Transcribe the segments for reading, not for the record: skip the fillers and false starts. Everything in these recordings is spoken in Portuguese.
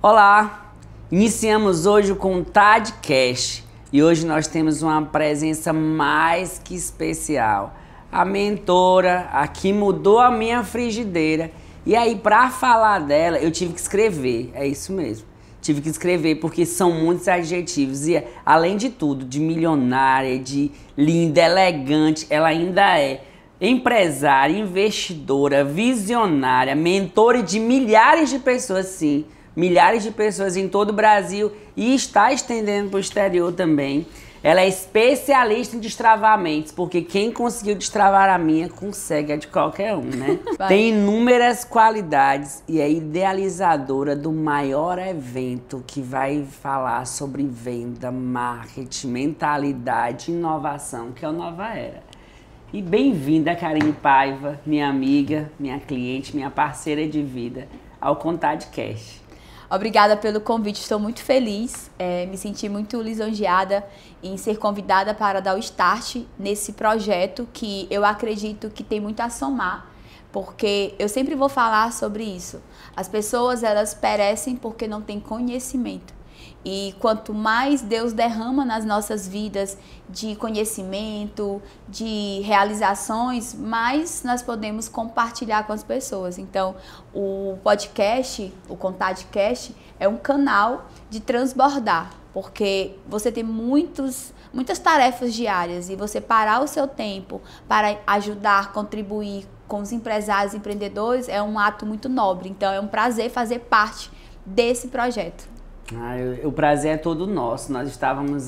Olá! Iniciamos hoje o ContadCast e hoje nós temos uma presença mais que especial. A mentora, a que mudou a minha frigideira. E aí, para falar dela, eu tive que escrever, é isso mesmo. Tive que escrever porque são muitos adjetivos e, além de tudo, de milionária, de linda, elegante, ela ainda é empresária, investidora, visionária, mentora de milhares de pessoas, sim, milhares de pessoas em todo o Brasil e está estendendo para o exterior também. Ela é especialista em destravamentos, porque quem conseguiu destravar a minha, consegue a de qualquer um, né? Tem inúmeras qualidades e é idealizadora do maior evento que vai falar sobre venda, marketing, mentalidade, inovação, que é o Nova Era. E bem-vinda, Karine Paiva, minha amiga, minha cliente, minha parceira de vida, ao ContadCast. Obrigada pelo convite, estou muito feliz, me senti muito lisonjeada em ser convidada para dar o start nesse projeto que eu acredito que tem muito a somar, porque eu sempre vou falar sobre isso. As pessoas, elas perecem porque não têm conhecimento. E quanto mais Deus derrama nas nossas vidas de conhecimento, de realizações, mais nós podemos compartilhar com as pessoas. Então, o podcast, o ContadCast, é um canal de transbordar, porque você tem muitas tarefas diárias e você parar o seu tempo para ajudar, contribuir com os empresários, empreendedores, é um ato muito nobre. Então, é um prazer fazer parte desse projeto. O prazer é todo nosso. Nós estávamos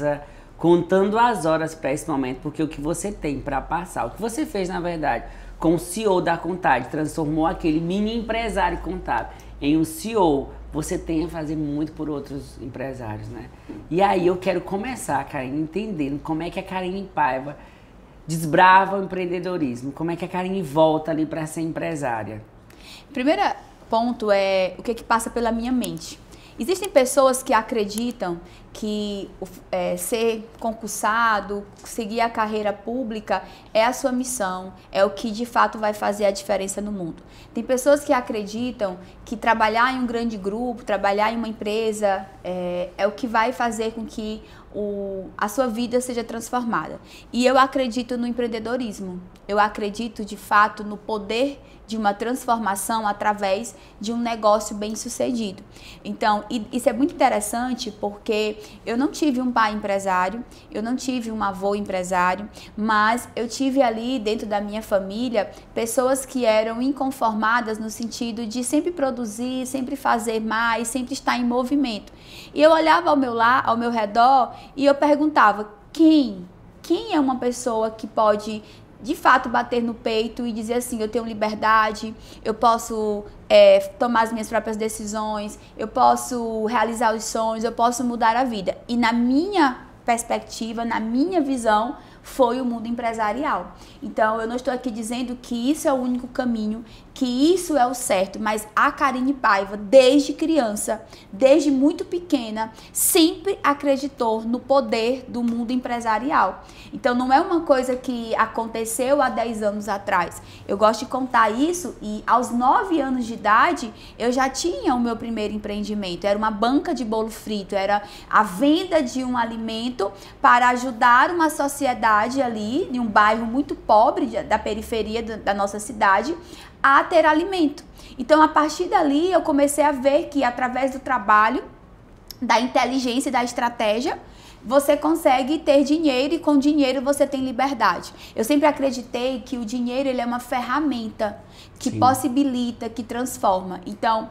contando as horas para esse momento, porque o que você tem para passar, o que você fez, na verdade, com o CEO da Contad, transformou aquele mini empresário contábil em um CEO. Você tem a fazer muito por outros empresários, né? E aí eu quero começar, Karine, entendendo como é que a Karine Paiva desbrava o empreendedorismo, como é que a Karine volta ali para ser empresária. Primeiro ponto é o que passa pela minha mente. Existem pessoas que acreditam que ser concursado, seguir a carreira pública é a sua missão, é o que de fato vai fazer a diferença no mundo. Tem pessoas que acreditam que trabalhar em um grande grupo, trabalhar em uma empresa é o que vai fazer com que a sua vida seja transformada. E eu acredito no empreendedorismo, eu acredito de fato no poder de uma transformação através de um negócio bem sucedido. Então, isso é muito interessante porque eu não tive um pai empresário, eu não tive um avô empresário, mas eu tive ali dentro da minha família pessoas que eram inconformadas no sentido de sempre produzir, sempre fazer mais, sempre estar em movimento. E eu olhava ao meu redor e eu perguntava, quem é uma pessoa que pode de fato bater no peito e dizer assim, eu tenho liberdade, eu posso tomar as minhas próprias decisões, eu posso realizar os sonhos, eu posso mudar a vida. E na minha perspectiva, na minha visão, foi o mundo empresarial. Então, eu não estou aqui dizendo que isso é o único caminho, que isso é o certo, mas a Karine Paiva, desde criança, desde muito pequena, sempre acreditou no poder do mundo empresarial. Então, não é uma coisa que aconteceu há 10 anos atrás. Eu gosto de contar isso e aos 9 anos de idade, eu já tinha o meu primeiro empreendimento. Era uma banca de bolo frito, era a venda de um alimento para ajudar uma sociedade ali, em um bairro muito pobre da periferia da nossa cidade, a ter alimento. Então, a partir dali, eu comecei a ver que através do trabalho, da inteligência e da estratégia, você consegue ter dinheiro e com dinheiro você tem liberdade. Eu sempre acreditei que o dinheiro ele é uma ferramenta que possibilita, que transforma. Então,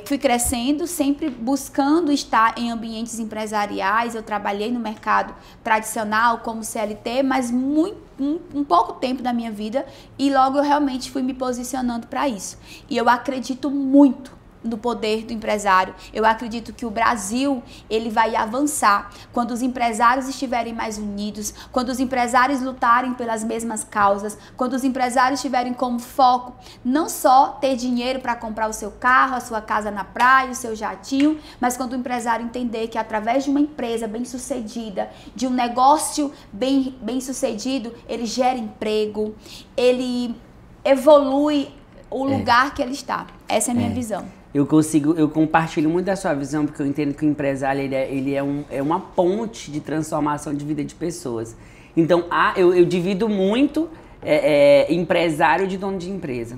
fui crescendo, sempre buscando estar em ambientes empresariais. Eu trabalhei no mercado tradicional como CLT, mas um pouco tempo da minha vida e logo eu realmente fui me posicionando para isso. E eu acredito muito no poder do empresário. Eu acredito que o Brasil ele vai avançar quando os empresários estiverem mais unidos, quando os empresários lutarem pelas mesmas causas, quando os empresários tiverem como foco não só ter dinheiro para comprar o seu carro, a sua casa na praia, o seu jatinho, mas quando o empresário entender que através de uma empresa bem-sucedida, de um negócio bem-sucedido, ele gera emprego, ele evolui o lugar que ele está. Essa é a minha visão. eu compartilho muito da sua visão, porque eu entendo que o empresário é uma ponte de transformação de vida de pessoas. Então, eu divido muito empresário de dono de empresa.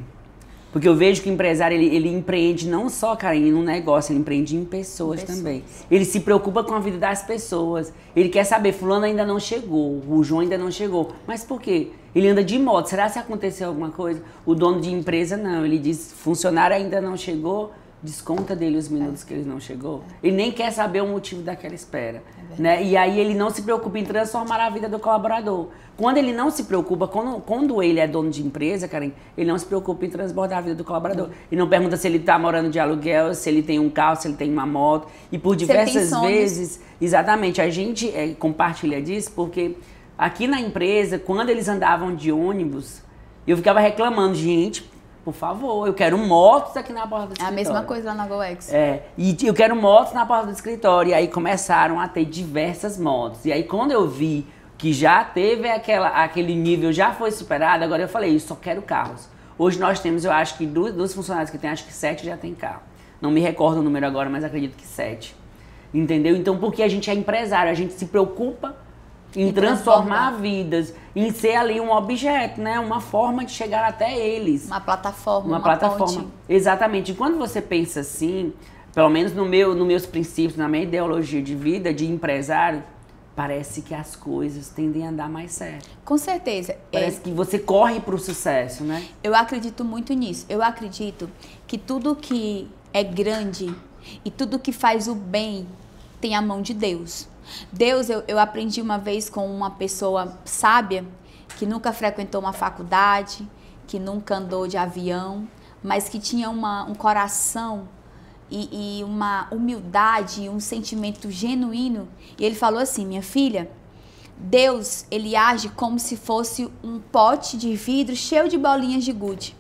Porque eu vejo que o empresário, ele empreende não só, cara, em um negócio, ele empreende em pessoas também. Ele se preocupa com a vida das pessoas. Ele quer saber, fulano ainda não chegou, o João ainda não chegou. Mas por quê? Ele anda de moto, será que aconteceu alguma coisa? O dono de empresa não, ele diz, funcionário ainda não chegou, desconta dele os minutos que ele não chegou. Ele nem quer saber o motivo daquela espera. Né? E aí ele não se preocupa em transformar a vida do colaborador. Quando ele não se preocupa, quando ele é dono de empresa, Karen, ele não se preocupa em transbordar a vida do colaborador. Ele não pergunta se ele está morando de aluguel, se ele tem um carro, se ele tem uma moto. E por diversas vezes, exatamente, a gente compartilha disso porque aqui na empresa, quando eles andavam de ônibus, eu ficava reclamando, gente, por favor, eu quero motos aqui na porta do escritório. É a mesma coisa lá na GoEx. E eu quero motos na porta do escritório. E aí começaram a ter diversas motos. E aí quando eu vi que já teve aquele nível, já foi superado, agora eu falei, eu só quero carros. Hoje nós temos, eu acho que dos funcionários que tem, acho que 7 já tem carro. Não me recordo o número agora, mas acredito que 7. Entendeu? Então, porque a gente é empresário, a gente se preocupa em transformar vidas, em ser ali um objeto, né? Uma forma de chegar até eles. Uma plataforma, uma plataforma. Ponte. Exatamente. E quando você pensa assim, pelo menos nos meus princípios, na minha ideologia de vida, de empresário, parece que as coisas tendem a dar mais certo. Com certeza. Parece que você corre para o sucesso, né? Eu acredito muito nisso. Eu acredito que tudo que é grande e tudo que faz o bem tem a mão de Deus. Deus, eu aprendi uma vez com uma pessoa sábia que nunca frequentou uma faculdade, que nunca andou de avião, mas que tinha um coração e uma humildade, um sentimento genuíno. E ele falou assim, minha filha, Deus, ele age como se fosse um pote de vidro cheio de bolinhas de gude.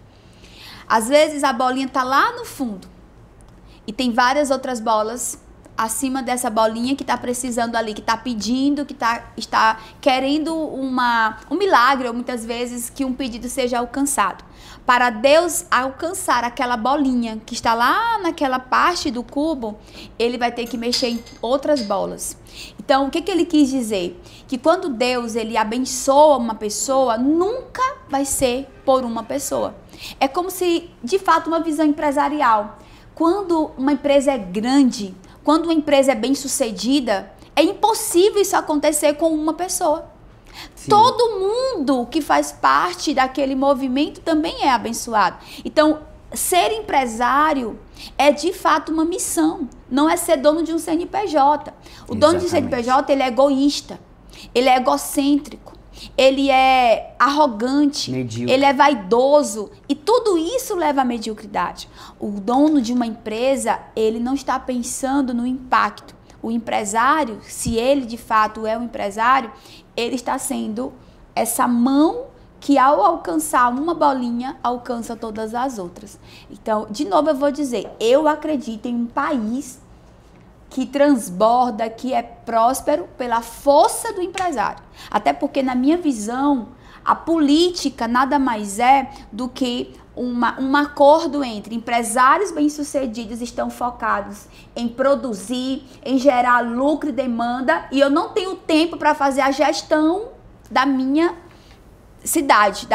Às vezes a bolinha está lá no fundo e tem várias outras bolas acima dessa bolinha que está precisando ali, que está pedindo, que está querendo um milagre, ou muitas vezes que um pedido seja alcançado. Para Deus alcançar aquela bolinha que está lá naquela parte do cubo, ele vai ter que mexer em outras bolas. Então, o que ele quis dizer? Que quando Deus ele abençoa uma pessoa, nunca vai ser por uma pessoa. É como se, de fato, uma visão empresarial. Quando uma empresa é grande, quando uma empresa é bem sucedida, é impossível isso acontecer com uma pessoa. Sim. Todo mundo que faz parte daquele movimento também é abençoado. Então, ser empresário é de fato uma missão. Não é ser dono de um CNPJ. O dono de um CNPJ, ele é egoísta. Ele é egocêntrico. Ele é arrogante. Medíocre. Ele é vaidoso. E tudo isso leva à mediocridade. O dono de uma empresa, ele não está pensando no impacto. O empresário, se ele de fato é um empresário, ele está sendo essa mão que ao alcançar uma bolinha, alcança todas as outras. Então, de novo eu vou dizer, eu acredito em um país que transborda, que é próspero pela força do empresário. Até porque, na minha visão, a política nada mais é do que um acordo entre empresários bem-sucedidos estão focados em produzir, em gerar lucro e demanda, e eu não tenho tempo para fazer a gestão da minha cidade,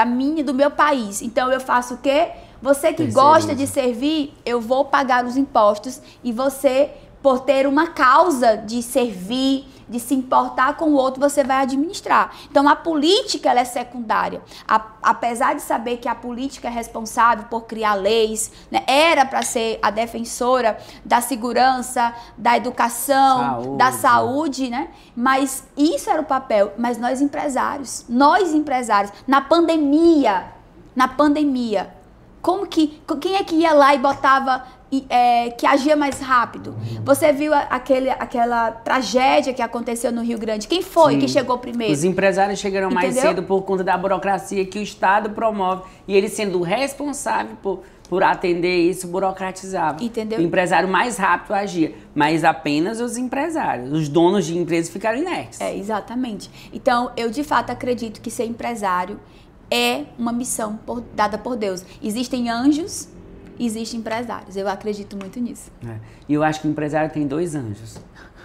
do meu país. Então eu faço o quê? Você que gosta de servir, eu vou pagar os impostos, e você, por ter uma causa de servir, de se importar com o outro, você vai administrar. Então, a política ela é secundária. Apesar de saber que a política é responsável por criar leis, né, era para ser a defensora da segurança, da educação, da saúde, né? Mas isso era o papel. Mas nós empresários, na pandemia, quem é que ia lá e botava... que agia mais rápido? Você viu aquela tragédia que aconteceu no Rio Grande? Quem foi que chegou primeiro? Os empresários chegaram mais cedo por conta da burocracia que o Estado promove. E ele, sendo responsável por atender isso, burocratizava. Entendeu? O empresário mais rápido agia. Mas apenas os empresários. Os donos de empresas ficaram inertes. Exatamente. Então, eu de fato acredito que ser empresário é uma missão dada por Deus. Existem anjos existem empresários. Eu acredito muito nisso. E eu acho que o empresário tem 2 anjos.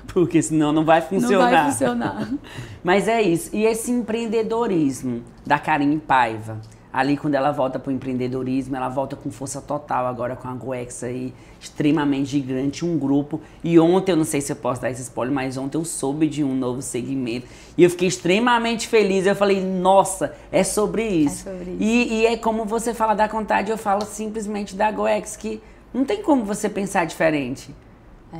Porque senão não vai funcionar. Não vai funcionar. Mas é isso. E esse empreendedorismo da Karine Paiva, ali quando ela volta para o empreendedorismo, ela volta com força total agora com a Goex aí, extremamente gigante, um grupo. E ontem, eu não sei se eu posso dar esse spoiler, mas ontem eu soube de um novo segmento. E eu fiquei extremamente feliz. Eu falei, nossa, é sobre isso. É sobre isso. E é como você fala da Contade, eu falo simplesmente da Goex, que não tem como você pensar diferente.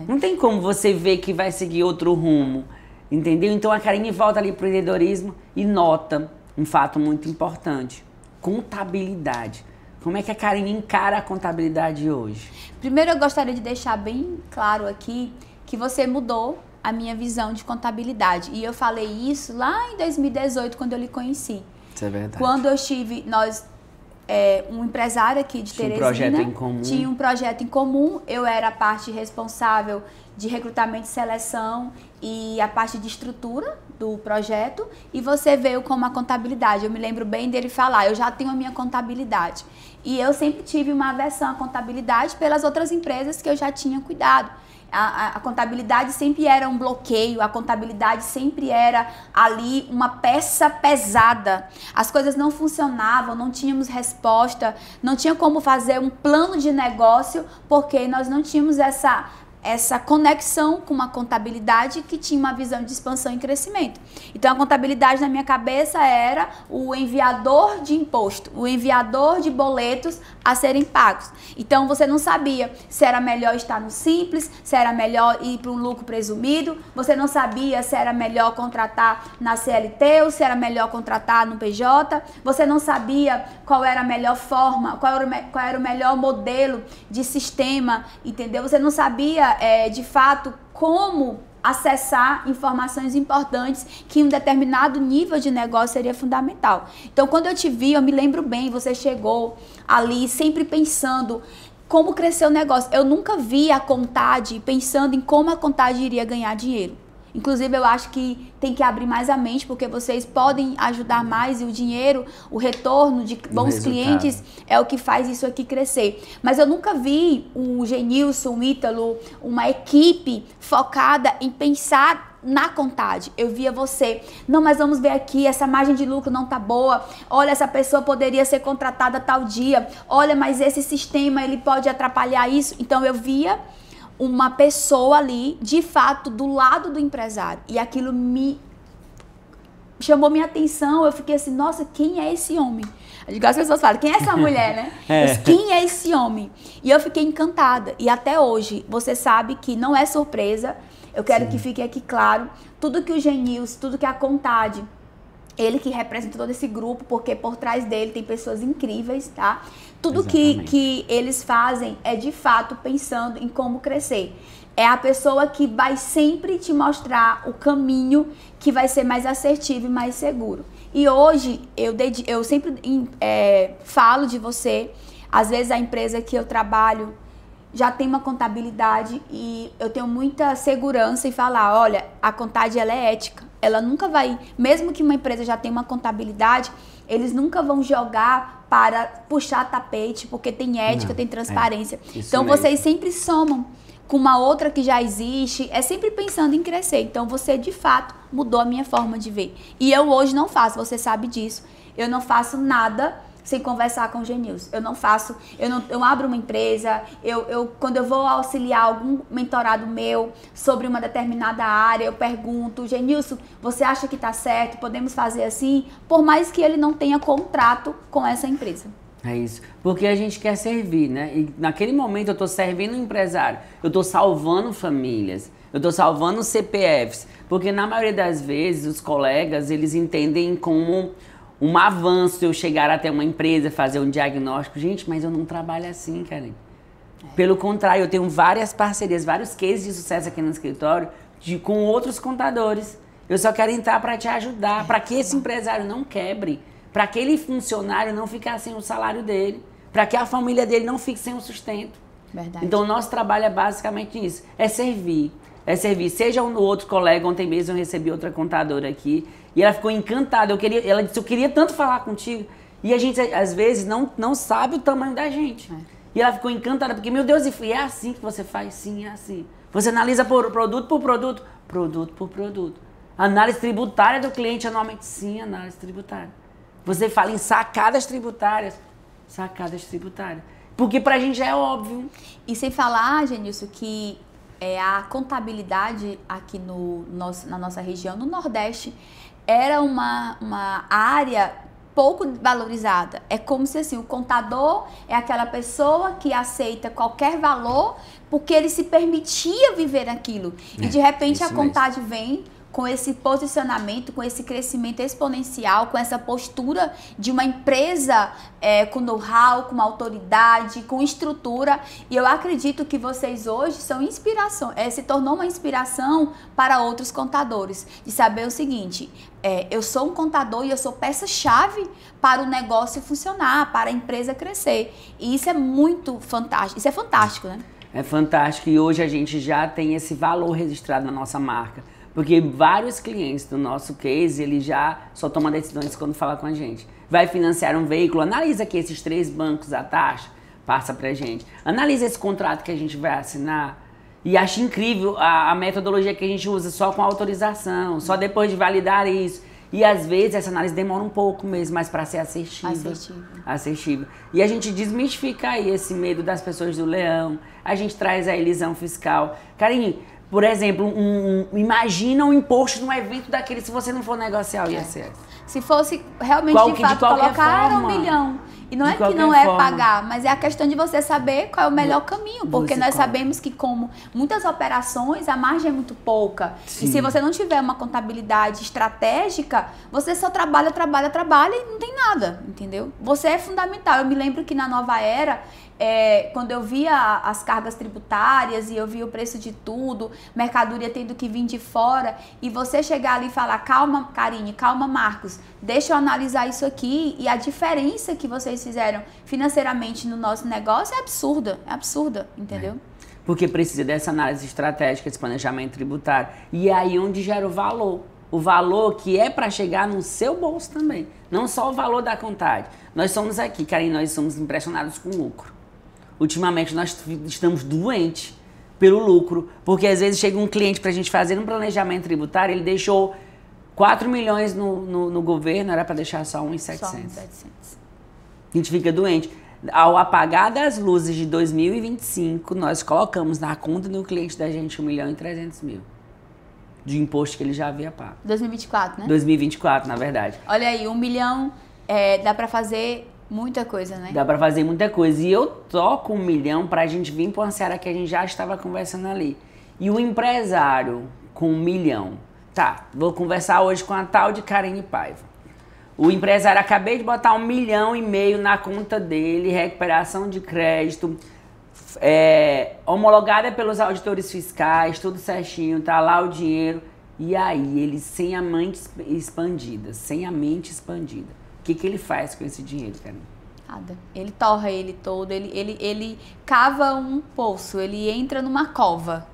Não tem como você ver que vai seguir outro rumo, entendeu? Então a Karine volta ali para o empreendedorismo e nota um fato muito importante. Contabilidade. Como é que a Karine encara a contabilidade hoje? Primeiro eu gostaria de deixar bem claro aqui que você mudou a minha visão de contabilidade. E eu falei isso lá em 2018, quando eu lhe conheci. Isso é verdade. Quando eu estive, um empresário aqui de Teresina, projeto em comum. Tinha um projeto em comum, eu era a parte responsável de recrutamento e seleção e a parte de estrutura do projeto, e você veio com uma contabilidade. Eu me lembro bem dele falar, eu já tenho a minha contabilidade. E eu sempre tive uma aversão à contabilidade pelas outras empresas que eu já tinha cuidado. A contabilidade sempre era um bloqueio, a contabilidade sempre era ali uma peça pesada. As coisas não funcionavam, não tínhamos resposta, não tinha como fazer um plano de negócio, porque nós não tínhamos essa conexão com uma contabilidade que tinha uma visão de expansão e crescimento. Então a contabilidade na minha cabeça era o enviador de imposto, o enviador de boletos a serem pagos. Então você não sabia se era melhor estar no Simples, se era melhor ir para um lucro presumido, você não sabia se era melhor contratar na CLT ou se era melhor contratar no PJ, você não sabia qual era a melhor forma, qual era o melhor modelo de sistema, entendeu? Você não sabia de fato como acessar informações importantes que em um determinado nível de negócio seria fundamental. Então, quando eu te vi, eu me lembro bem, você chegou ali sempre pensando como crescer o negócio. Eu nunca vi a Contade pensando em como a Contade iria ganhar dinheiro. Inclusive, eu acho que tem que abrir mais a mente, porque vocês podem ajudar mais e o dinheiro, o retorno de bons clientes é o que faz isso aqui crescer. Mas eu nunca vi o Genilson, o Ítalo, uma equipe focada em pensar na Contade. Eu via você, não, mas vamos ver aqui, essa margem de lucro não tá boa, olha, essa pessoa poderia ser contratada tal dia, olha, mas esse sistema ele pode atrapalhar isso. Então eu via uma pessoa ali, de fato, do lado do empresário. E aquilo me chamou minha atenção. Eu fiquei assim, nossa, quem é esse homem? Igual as pessoas falam, quem é essa mulher, né? Mas quem é esse homem? E eu fiquei encantada. E até hoje, você sabe que não é surpresa. Eu quero que fique aqui claro. Tudo que o Genilson, tudo que a Contade, ele que representa todo esse grupo, porque por trás dele tem pessoas incríveis, tá? Tudo que eles fazem é de fato pensando em como crescer. É a pessoa que vai sempre te mostrar o caminho que vai ser mais assertivo e mais seguro. E hoje eu sempre falo de você, às vezes a empresa que eu trabalho já tem uma contabilidade e eu tenho muita segurança em falar, olha, a Contade ela é ética. Ela nunca vai, mesmo que uma empresa já tenha uma contabilidade, eles nunca vão jogar para puxar tapete, porque tem ética, tem transparência. Então vocês sempre somam com uma outra que já existe, é sempre pensando em crescer. Então você de fato mudou a minha forma de ver. E eu hoje não faço, você sabe disso, eu não faço nada sem conversar com o Genilson. Eu abro uma empresa, quando eu vou auxiliar algum mentorado meu sobre uma determinada área, eu pergunto, Genilson, você acha que está certo? Podemos fazer assim? Por mais que ele não tenha contrato com essa empresa. É isso, porque a gente quer servir, né? E naquele momento eu estou servindo o empresário, eu estou salvando famílias, eu estou salvando CPFs, porque na maioria das vezes os colegas, eles entendem como um avanço eu chegar até uma empresa, fazer um diagnóstico. Gente, mas eu não trabalho assim, Karine. Pelo contrário, eu tenho várias parcerias, vários cases de sucesso aqui no escritório com outros contadores. Eu só quero entrar para te ajudar, para que esse empresário não quebre, para aquele funcionário não ficar sem o salário dele, para que a família dele não fique sem o sustento. Verdade. Então, o nosso trabalho é basicamente isso, é servir. Seja um outro colega, ontem mesmo eu recebi outra contadora aqui, e ela ficou encantada, ela disse, eu queria tanto falar contigo, e a gente às vezes não sabe o tamanho da gente. E ela ficou encantada, porque, meu Deus, e é assim que você faz? Sim, é assim. Você analisa produto por produto, produto por produto. Análise tributária do cliente anualmente? Sim, análise tributária. Você fala em sacadas tributárias? Sacadas tributárias. Porque pra gente já é óbvio. E sem falar, Genilson, que a contabilidade aqui na nossa região, no Nordeste, era uma área pouco valorizada. É como se assim, o contador é aquela pessoa que aceita qualquer valor porque ele se permitia viver aquilo. E de repente a Contade vem com esse posicionamento, com esse crescimento exponencial, com essa postura de uma empresa com know-how, com autoridade, com estrutura. E eu acredito que vocês hoje são inspiração, se tornou uma inspiração para outros contadores, de saber o seguinte, eu sou um contador e eu sou peça-chave para o negócio funcionar, para a empresa crescer. E isso é muito fantástico, isso é fantástico, né? É fantástico e hoje a gente já tem esse valor registrado na nossa marca. Porque vários clientes do nosso case, ele já só toma decisões quando fala com a gente. Vai financiar um veículo, analisa aqui esses 3 bancos, a taxa, passa pra gente. Analisa esse contrato que a gente vai assinar. E acho incrível a metodologia que a gente usa só com autorização, só depois de validar isso. E às vezes essa análise demora um pouco mesmo, mas para ser assertiva. E a gente desmistifica aí esse medo das pessoas do leão. A gente traz a elisão fiscal. Karine, por exemplo, imagina um imposto num evento daquele se você não for negociar o ISS. Se fosse realmente, de fato, colocar era 1 milhão. E não é que não é pagar, mas é a questão de você saber qual é o melhor caminho. Porque nós sabemos que, como muitas operações, a margem é muito pouca. Sim. E se você não tiver uma contabilidade estratégica, você só trabalha e não tem nada, entendeu? Você é fundamental. Eu me lembro que na Nova Era, quando eu via as cargas tributárias e eu via o preço de tudo, mercadoria tendo que vir de fora, e você chegar ali e falar, calma, Karine, calma, Marcos, deixa eu analisar isso aqui, e a diferença que vocês fizeram financeiramente no nosso negócio é absurda, entendeu? Porque precisa dessa análise estratégica, desse planejamento tributário, e é aí onde gera o valor que é para chegar no seu bolso também, não só o valor da Contade. Nós somos aqui, Karine, nós somos impressionados com o lucro. Ultimamente nós estamos doentes pelo lucro, porque às vezes chega um cliente para a gente fazer um planejamento tributário, ele deixou 4 milhões no governo, era para deixar só 1.700. A gente fica doente. Ao apagar das luzes de 2025, nós colocamos na conta do cliente da gente 1.300.000 de imposto que ele já havia pago. 2024, né? 2024, na verdade. Olha aí, 1 milhão dá para fazer muita coisa, né? Dá pra fazer muita coisa. E eu toco 1 milhão pra gente vir pra uma seara que a gente já estava conversando ali. E o empresário com 1 milhão. Tá, vou conversar hoje com a tal de Karine Paiva. O empresário, acabei de botar 1,5 milhão na conta dele, recuperação de crédito, homologada pelos auditores fiscais, tudo certinho, tá lá o dinheiro. E aí, ele sem a mente expandida, o que ele faz com esse dinheiro, Karine? Nada. Ele torra ele todo, ele cava um poço, ele entra numa cova.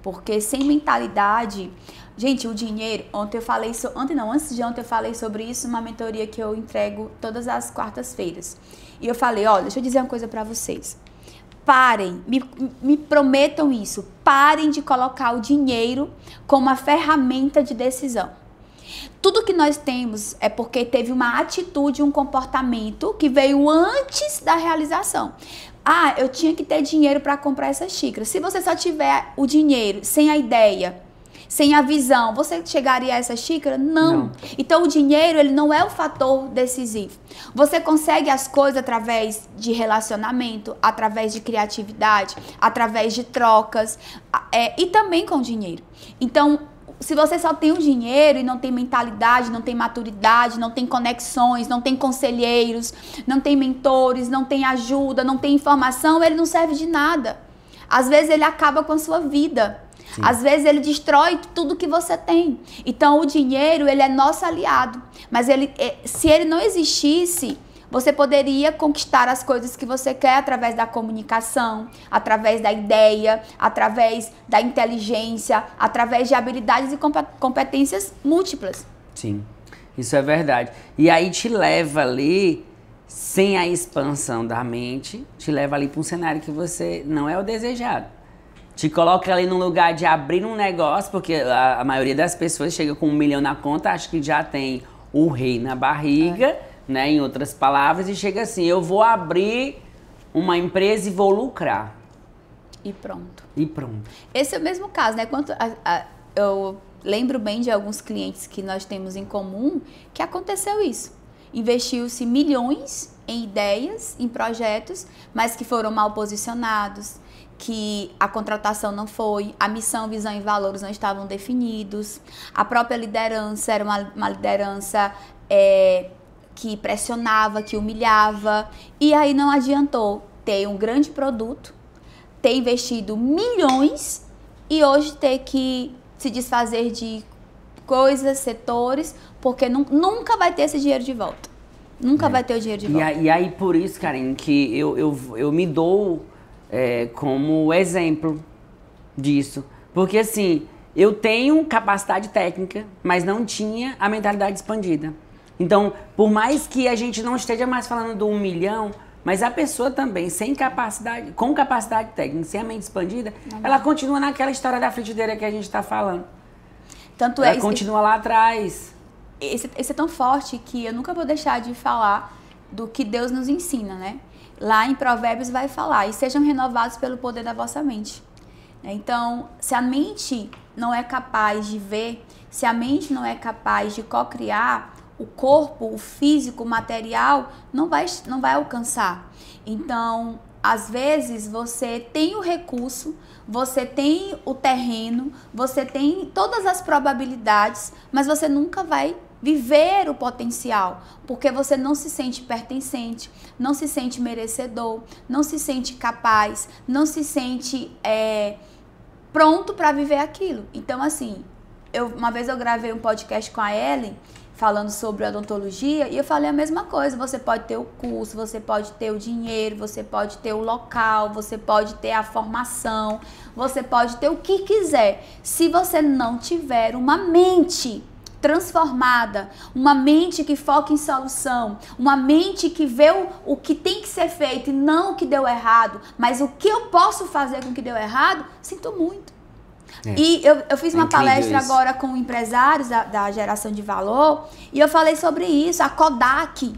Porque sem mentalidade... Gente, o dinheiro... Antes de ontem eu falei sobre isso numa mentoria que eu entrego todas as quartas-feiras. E eu falei, olha, deixa eu dizer uma coisa pra vocês. Parem, me prometam isso. Parem de colocar o dinheiro como uma ferramenta de decisão. Tudo que nós temos é porque teve uma atitude, um comportamento que veio antes da realização. Ah, eu tinha que ter dinheiro para comprar essa xícara. Se você só tiver o dinheiro, sem a ideia, sem a visão, você chegaria a essa xícara? Não. Então o dinheiro, ele não é o fator decisivo. Você consegue as coisas através de relacionamento, através de criatividade, através de trocas, e também com dinheiro. Então, se você só tem o dinheiro e não tem mentalidade, não tem maturidade, não tem conexões, não tem conselheiros, não tem mentores, não tem ajuda, não tem informação, ele não serve de nada. Às vezes ele acaba com a sua vida. Sim. Às vezes ele destrói tudo que você tem. Então o dinheiro, ele é nosso aliado. Mas se ele não existisse, você poderia conquistar as coisas que você quer através da comunicação, através da ideia, através da inteligência, através de habilidades e competências múltiplas. Sim, isso é verdade. E aí te leva ali sem a expansão da mente, te leva ali para um cenário que você não é o desejado. Te coloca ali num lugar de abrir um negócio, porque a maioria das pessoas chega com 1 milhão na conta, acha que já tem o rei na barriga, né? Em outras palavras, e chega assim, eu vou abrir uma empresa e vou lucrar. E pronto. E pronto. Esse é o mesmo caso, né? Eu lembro bem de alguns clientes que nós temos em comum que aconteceu isso. Investiu-se milhões em ideias, em projetos, mas que foram mal posicionados, que a contratação não foi, a missão, visão e valores não estavam definidos, a própria liderança era uma liderança que pressionava, que humilhava, e aí não adiantou ter um grande produto, ter investido milhões e hoje ter que se desfazer de coisas, setores, porque nunca vai ter esse dinheiro de volta. Nunca vai ter o dinheiro de volta. E aí, por isso, Karine, que eu me dou como exemplo disso. Porque, assim, eu tenho capacidade técnica, mas não tinha a mentalidade expandida. Então, por mais que a gente não esteja mais falando do 1 milhão, mas a pessoa também, com capacidade técnica, sem a mente expandida, ela continua naquela história da frigideira que a gente está falando. Tanto ela continua lá atrás. Esse é tão forte que eu nunca vou deixar de falar do que Deus nos ensina, né? Lá em Provérbios vai falar, e sejam renovados pelo poder da vossa mente. Então, se a mente não é capaz de ver, se a mente não é capaz de co-criar, o corpo, o físico, o material, não vai alcançar. Então, às vezes, você tem o recurso, você tem o terreno, você tem todas as probabilidades, mas você nunca vai viver o potencial, porque você não se sente pertencente, não se sente merecedor, não se sente capaz, não se sente pronto para viver aquilo. Então, assim, uma vez eu gravei um podcast com a Ellen, falando sobre odontologia, e eu falei a mesma coisa, você pode ter o curso, você pode ter o dinheiro, você pode ter o local, você pode ter a formação, você pode ter o que quiser. Se você não tiver uma mente transformada, uma mente que foca em solução, uma mente que vê o que tem que ser feito e não o que deu errado, mas o que eu posso fazer com o que deu errado, sinto muito. E eu fiz uma palestra agora com empresários da geração de valor e eu falei sobre isso. A Kodak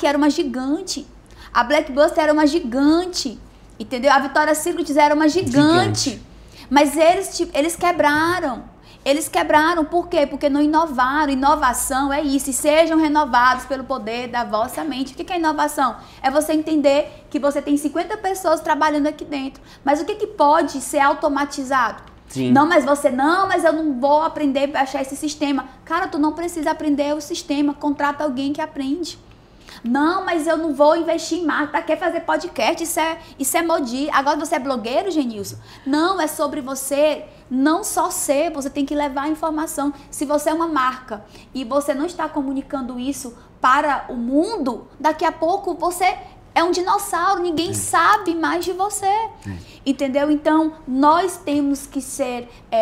era uma gigante, a Blockbuster era uma gigante, entendeu? A Victoria's Secret era uma gigante. Mas eles quebraram. Eles quebraram, por quê? Porque não inovaram. Inovação é isso, e sejam renovados pelo poder da vossa mente. O que é inovação? É você entender que você tem 50 pessoas trabalhando aqui dentro. Mas o que pode ser automatizado? Sim. Mas eu não vou aprender a achar esse sistema. Cara, tu não precisa aprender o sistema, contrata alguém que aprende. Não, mas eu não vou investir em marca. Pra que fazer podcast? Isso é modi. Agora você é blogueiro, Genilson? Não, é sobre você não só ser, você tem que levar a informação. Se você é uma marca e você não está comunicando isso para o mundo, daqui a pouco você é um dinossauro, ninguém sabe mais de você. Entendeu? Então, nós temos que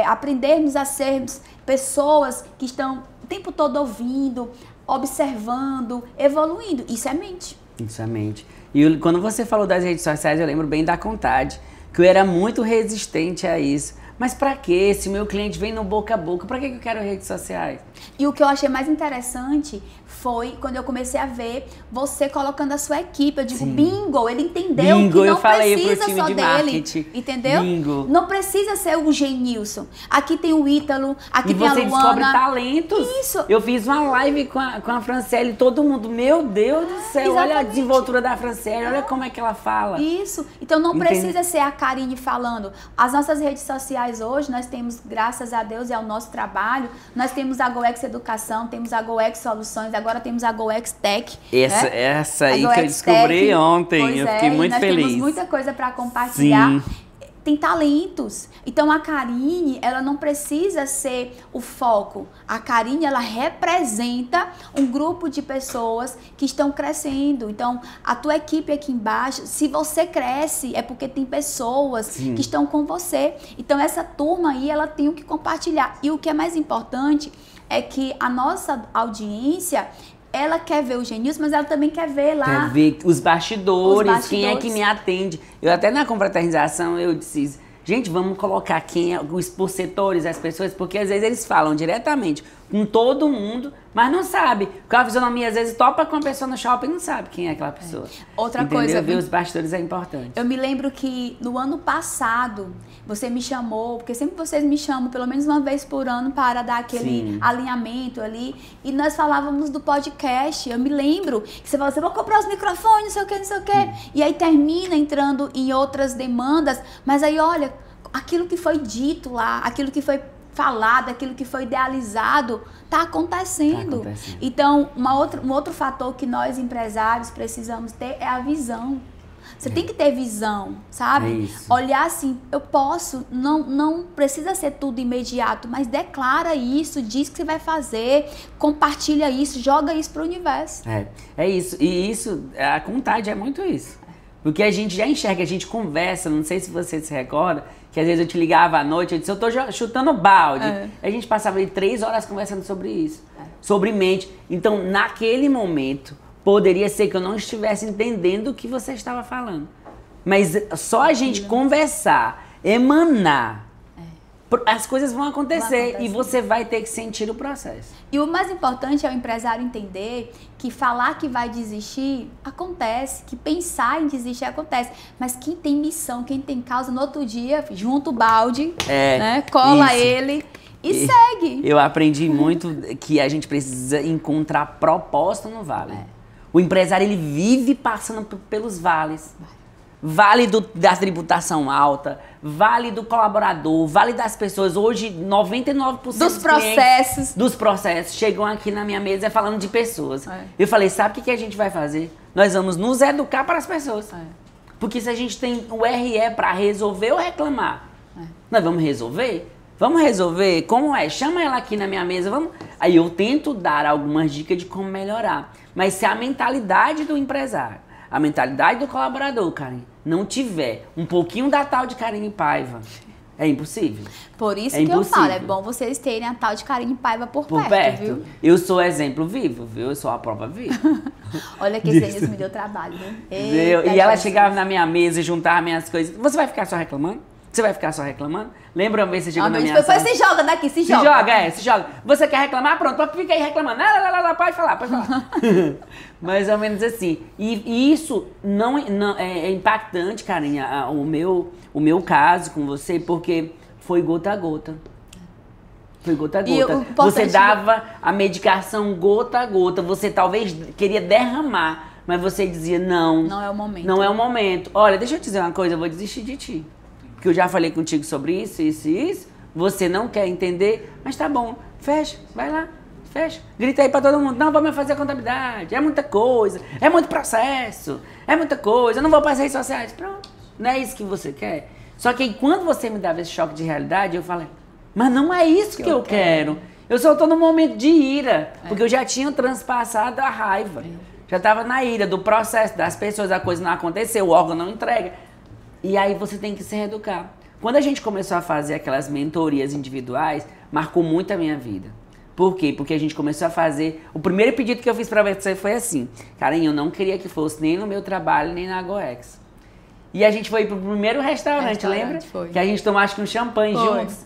aprendermos a sermos pessoas que estão o tempo todo ouvindo, observando, evoluindo. Isso é mente. Isso é mente. E quando você falou das redes sociais, eu lembro bem da Contade, que eu era muito resistente a isso. Mas pra quê? Se o meu cliente vem no boca a boca, pra que eu quero redes sociais? E o que eu achei mais interessante foi quando eu comecei a ver você colocando a sua equipe. Eu digo, bingo, ele entendeu que não precisa só dele, entendeu? Bingo. Não precisa ser o Genilson. Aqui tem o Ítalo, aqui tem a Luana. E você descobre talentos. Isso. Eu fiz uma live com a Franciele, todo mundo, meu Deus do céu, Exatamente. Olha a desenvoltura da Franciele, olha como é que ela fala. Isso. Então não precisa ser a Karine falando. As nossas redes sociais hoje, nós temos, graças a Deus e ao nosso trabalho, nós temos a GoX Educação, temos a GoX Soluções, agora temos a GoX Tech. Essa aí que eu descobri Tech, ontem, eu fiquei muito feliz. Nós temos muita coisa para compartilhar. Sim. Tem talentos. Então a Karine, ela não precisa ser o foco. A Karine, ela representa um grupo de pessoas que estão crescendo. Então a tua equipe aqui embaixo, se você cresce, é porque tem pessoas que estão com você. Então essa turma aí, ela tem o que compartilhar. E o que é mais importante é que a nossa audiência ela quer ver o Genilson, mas ela também quer ver lá. Quer ver os bastidores, quem é que me atende. Eu até na confraternização, eu disse, gente, vamos colocar quem é, por setores, as pessoas, porque às vezes eles falam diretamente com todo mundo, mas não sabe. Porque a fisionomia às vezes topa com uma pessoa no shopping e não sabe quem é aquela pessoa. Outra Entendeu? coisa, ver os bastidores é importante. Eu me lembro que no ano passado você me chamou, porque sempre vocês me chamam pelo menos uma vez por ano para dar aquele alinhamento ali, e nós falávamos do podcast. Eu me lembro que você falou assim, vou comprar os microfones, não sei o que, não sei o que. E aí termina entrando em outras demandas, mas aí olha, aquilo que foi dito lá, aquilo que foi falado, aquilo que foi idealizado, está acontecendo. Então, um outro fator que nós empresários precisamos ter é a visão. Você tem que ter visão, sabe? Olhar assim, eu posso, não precisa ser tudo imediato, mas declara isso, diz que você vai fazer, compartilha isso, joga isso para o universo. É isso. E isso, a vontade é muito isso. Porque a gente já enxerga, a gente conversa, não sei se você se recorda, que às vezes eu te ligava à noite, eu disse, eu tô chutando balde. A gente passava ali 3 horas conversando sobre isso, sobre mente. Então, naquele momento, poderia ser que eu não estivesse entendendo o que você estava falando. Mas só a gente conversar, emanar, as coisas vão acontecer e você vai ter que sentir o processo. E o mais importante é o empresário entender que falar que vai desistir acontece, que pensar em desistir acontece, mas quem tem missão, quem tem causa, no outro dia junta o balde, né, cola ele e segue. Eu aprendi muito que a gente precisa encontrar propósito no vale. O empresário, ele vive passando pelos vales. Vale da tributação alta, vale do colaborador, vale das pessoas. Hoje, 99% dos processos chegam aqui na minha mesa falando de pessoas. Eu falei, sabe o que a gente vai fazer? Nós vamos nos educar para as pessoas. Porque se a gente tem o RE para resolver ou reclamar, nós vamos resolver? Vamos resolver? Como é? Chama ela aqui na minha mesa, vamos... Aí eu tento dar algumas dicas de como melhorar. Mas se a mentalidade do empresário, a mentalidade do colaborador, Karine, não tiver um pouquinho da tal de Karine Paiva, é impossível. Por isso que eu falo, é bom vocês terem a tal de Karine Paiva por perto, viu? Eu sou exemplo vivo, viu? Eu sou a prova viva. Olha que esse Denilson me deu trabalho, né? E ela chegava na minha mesa e juntava minhas coisas. Você vai ficar só reclamando? Você vai ficar só reclamando? Lembra uma vez você chegou na minha sala? Se joga daqui, se joga. Se joga. Você quer reclamar? Pronto, fica aí reclamando. Pode falar. Mais ou menos assim. E isso não é impactante, carinha, o meu caso com você, porque foi gota a gota. Foi gota a gota. Você dava a medicação gota a gota. Você talvez queria derramar, mas você dizia, não. Não é o momento. Não é o momento. Olha, deixa eu te dizer uma coisa, eu vou desistir de ti. Porque eu já falei contigo sobre isso, isso e isso. Você não quer entender, mas tá bom. Fecha, vai lá, fecha. Grita aí pra todo mundo. Não, vamos fazer a contabilidade. É muita coisa, é muito processo, é muita coisa. Eu não vou para as redes sociais. Pronto, não é isso que você quer. Só que aí, quando você me dava esse choque de realidade, eu falei, mas não é isso que eu quero. Eu só tô num momento de ira, porque eu já tinha transpassado a raiva. Já tava na ira do processo, das pessoas, a coisa não aconteceu, o órgão não entrega. E aí você tem que se reeducar. Quando a gente começou a fazer aquelas mentorias individuais, marcou muito a minha vida. Por quê? Porque a gente começou a fazer... O primeiro pedido que eu fiz pra você foi assim. Karen, eu não queria que fosse nem no meu trabalho, nem na Goex. E a gente foi pro primeiro restaurante, lembra? Foi. Que a gente tomou, acho que um champanhe juntos.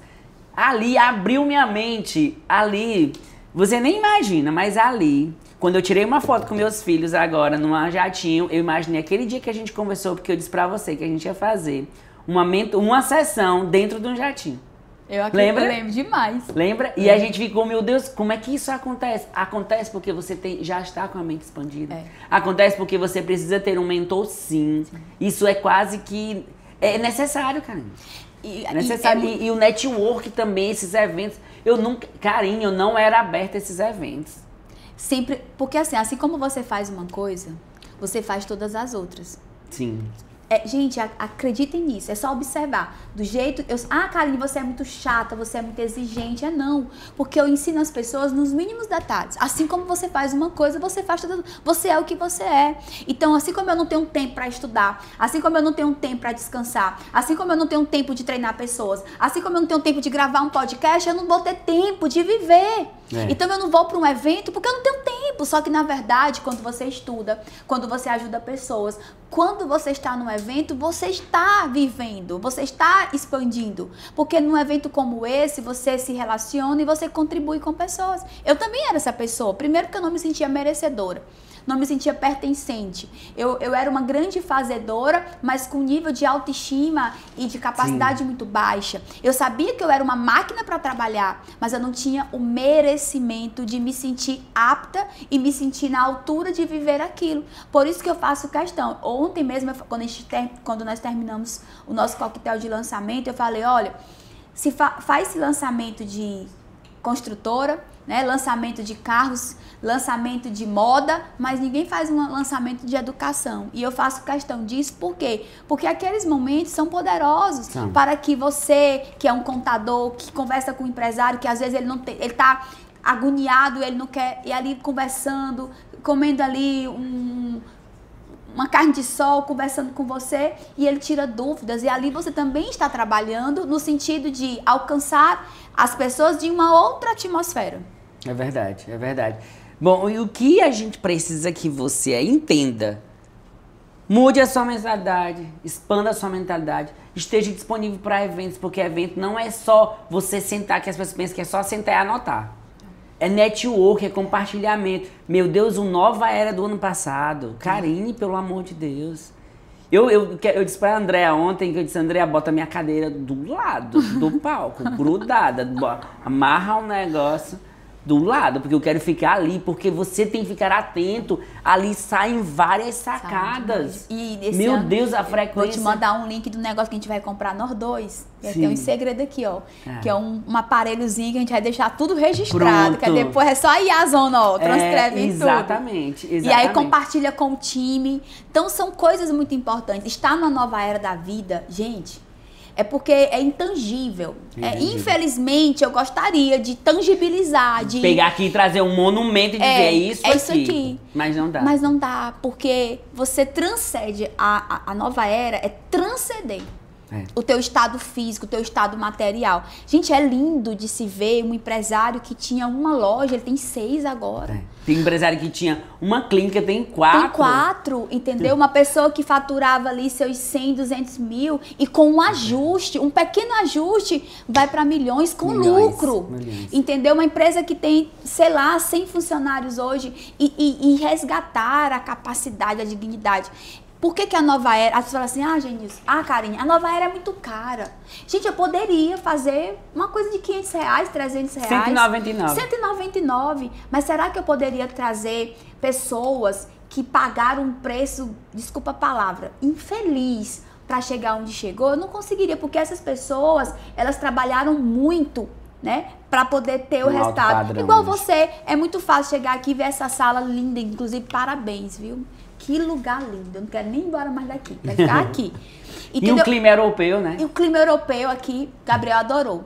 Ali, abriu minha mente. Ali, você nem imagina, mas ali... Quando eu tirei uma foto com meus filhos agora, numa jatinho, eu imaginei aquele dia que a gente conversou, porque eu disse pra você que a gente ia fazer uma sessão dentro de um jatinho. Lembra? Eu lembro demais. Lembra? E a gente ficou, meu Deus, como é que isso acontece? Acontece porque você já está com a mente expandida. Acontece porque você precisa ter um mentor, sim. Isso é quase que... É necessário, Karine. É necessário. E o network também, esses eventos. Karine, eu não era aberta a esses eventos. Sempre, porque assim como você faz uma coisa, você faz todas as outras. Sim. Gente, acreditem nisso, é só observar. Do jeito... Karine, você é muito chata, você é muito exigente. Não, porque eu ensino as pessoas nos mínimos detalhes. Assim como você faz uma coisa, você faz todas. Você é o que você é. Então, assim como eu não tenho tempo para estudar, assim como eu não tenho tempo para descansar, assim como eu não tenho tempo de treinar pessoas, assim como eu não tenho tempo de gravar um podcast, eu não vou ter tempo de viver. Então eu não vou para um evento porque eu não tenho tempo. Só que na verdade, quando você estuda, quando você ajuda pessoas, quando você está num evento, você está vivendo, você está expandindo. Porque num evento como esse, você se relaciona e você contribui com pessoas. Eu também era essa pessoa. Primeiro porque eu não me sentia merecedora. Não me sentia pertencente. Eu era uma grande fazedora, mas com nível de autoestima e de capacidade muito baixa. Eu sabia que eu era uma máquina para trabalhar, mas eu não tinha o merecimento de me sentir apta e me sentir na altura de viver aquilo. Por isso que eu faço questão. Ontem mesmo, quando nós terminamos o nosso coquetel de lançamento, eu falei, olha, se faz esse lançamento de construtora, né, lançamento de carros, lançamento de moda, mas ninguém faz um lançamento de educação. E eu faço questão disso, por quê? Porque aqueles momentos são poderosos para que você, que é um contador, que conversa com um empresário, que às vezes ele está agoniado, ele não quer ir ali conversando, comendo ali uma carne de sol, conversando com você, e ele tira dúvidas, e ali você também está trabalhando no sentido de alcançar as pessoas de uma outra atmosfera. É verdade, é verdade. Bom, e o que a gente precisa que você entenda? Mude a sua mentalidade, expanda a sua mentalidade, esteja disponível para eventos, porque evento não é só você sentar, que as pessoas pensam que é só sentar e anotar. É network, é compartilhamento. Meu Deus, o Nova Era do ano passado. Karine, pelo amor de Deus. Eu disse pra Andréa ontem, que eu disse, Andréa, bota minha cadeira do lado do palco, grudada, amarra um negócio do lado, porque eu quero ficar ali, porque você tem que ficar atento, ali saem várias sacadas. E esse Meu ano, Deus, a frequência... Vou te mandar um link do negócio que a gente vai comprar nós dois. Tem um segredo aqui, ó. Que é um aparelhozinho que a gente vai deixar tudo registrado. Pronto. Que depois é só ir a zona, ó, transcreve em exatamente, tudo. exatamente. E aí compartilha com o time. Então são coisas muito importantes. Estar na nova era da vida, gente... É porque é intangível. Infelizmente, eu gostaria de tangibilizar, de... Pegar aqui e trazer um monumento e dizer, é isso aqui. Mas não dá. Mas não dá, porque você transcende, a nova era é transcender o teu estado físico, o teu estado material. Gente, é lindo de se ver um empresário que tinha uma loja, ele tem 6 agora. Tem empresário que tinha uma clínica, tem 4. Tem 4, entendeu? Uma pessoa que faturava ali seus 100, 200 mil e com um ajuste, um pequeno ajuste, vai para milhões com lucro. Entendeu? Uma empresa que tem, sei lá, 100 funcionários hoje e resgatar a capacidade, a dignidade. Por que a nova era... As pessoas falam assim, Genilson, Karine, a nova era é muito cara. Gente, eu poderia fazer uma coisa de R$500, R$300. 199. 199. Mas será que eu poderia trazer pessoas que pagaram um preço, desculpa a palavra, infeliz para chegar onde chegou? Eu não conseguiria, porque essas pessoas, elas trabalharam muito, né, para poder ter o resultado. Igual você, é muito fácil chegar aqui e ver essa sala linda, inclusive parabéns, viu? Que lugar lindo, eu não quero nem ir embora mais daqui, vai ficar aqui. Entendeu? E um clima europeu, né? E o clima europeu aqui, Gabriel adorou.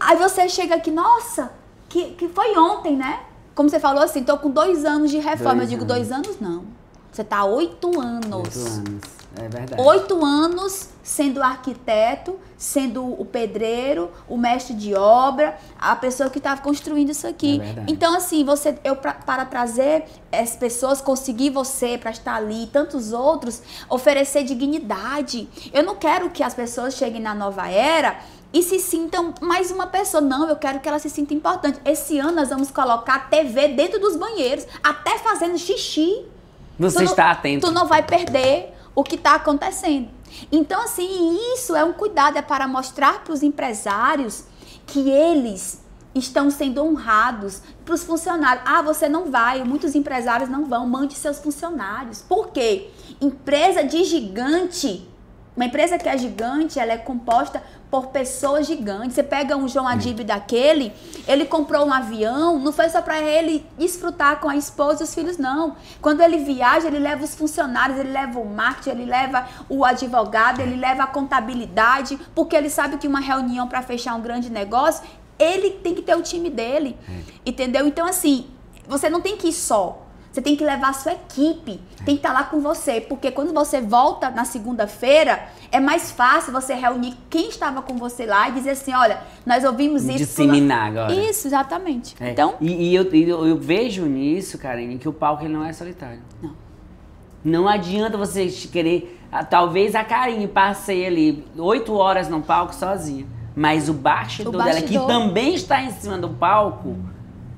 Aí você chega aqui, nossa, que foi ontem, né? Como você falou assim, tô com 2 anos de reforma. Eu digo, 2 anos não, você tá 8 anos. 8 anos, é verdade. 8 anos sendo arquiteto, sendo o pedreiro, o mestre de obra, a pessoa que estava construindo isso aqui. Então, assim, para trazer as pessoas, conseguir você para estar ali, tantos outros, oferecer dignidade. Eu não quero que as pessoas cheguem na nova era e se sintam mais uma pessoa. Não, eu quero que ela se sinta importante. Esse ano nós vamos colocar TV dentro dos banheiros, até fazendo xixi. Você está atento. Tu não vai perder o que está acontecendo. Então, assim, isso é um cuidado, é para mostrar para os empresários que eles estão sendo honrados, para os funcionários. Você não vai, muitos empresários não vão, mande seus funcionários. Por quê? Empresa de gigante, uma empresa que é gigante, ela é composta por pessoas gigantes. Você pega um João Adib daquele, ele comprou um avião, não foi só para ele desfrutar com a esposa e os filhos, não. Quando ele viaja, ele leva os funcionários, ele leva o marketing, ele leva o advogado, ele leva a contabilidade, porque ele sabe que uma reunião para fechar um grande negócio, ele tem que ter o time dele, entendeu? Então, assim, você não tem que ir só. Você tem que levar a sua equipe, tem que estar lá com você, porque quando você volta na segunda-feira, é mais fácil você reunir quem estava com você lá e dizer assim, olha, nós ouvimos isso. Disseminar agora. Isso, exatamente. É. Então, e eu vejo nisso, Karine, que o palco ele não é solitário. Não. Não adianta você querer... Talvez a Karine passei ali 8 horas no palco sozinha, mas o bastidor dela, que também está em cima do palco...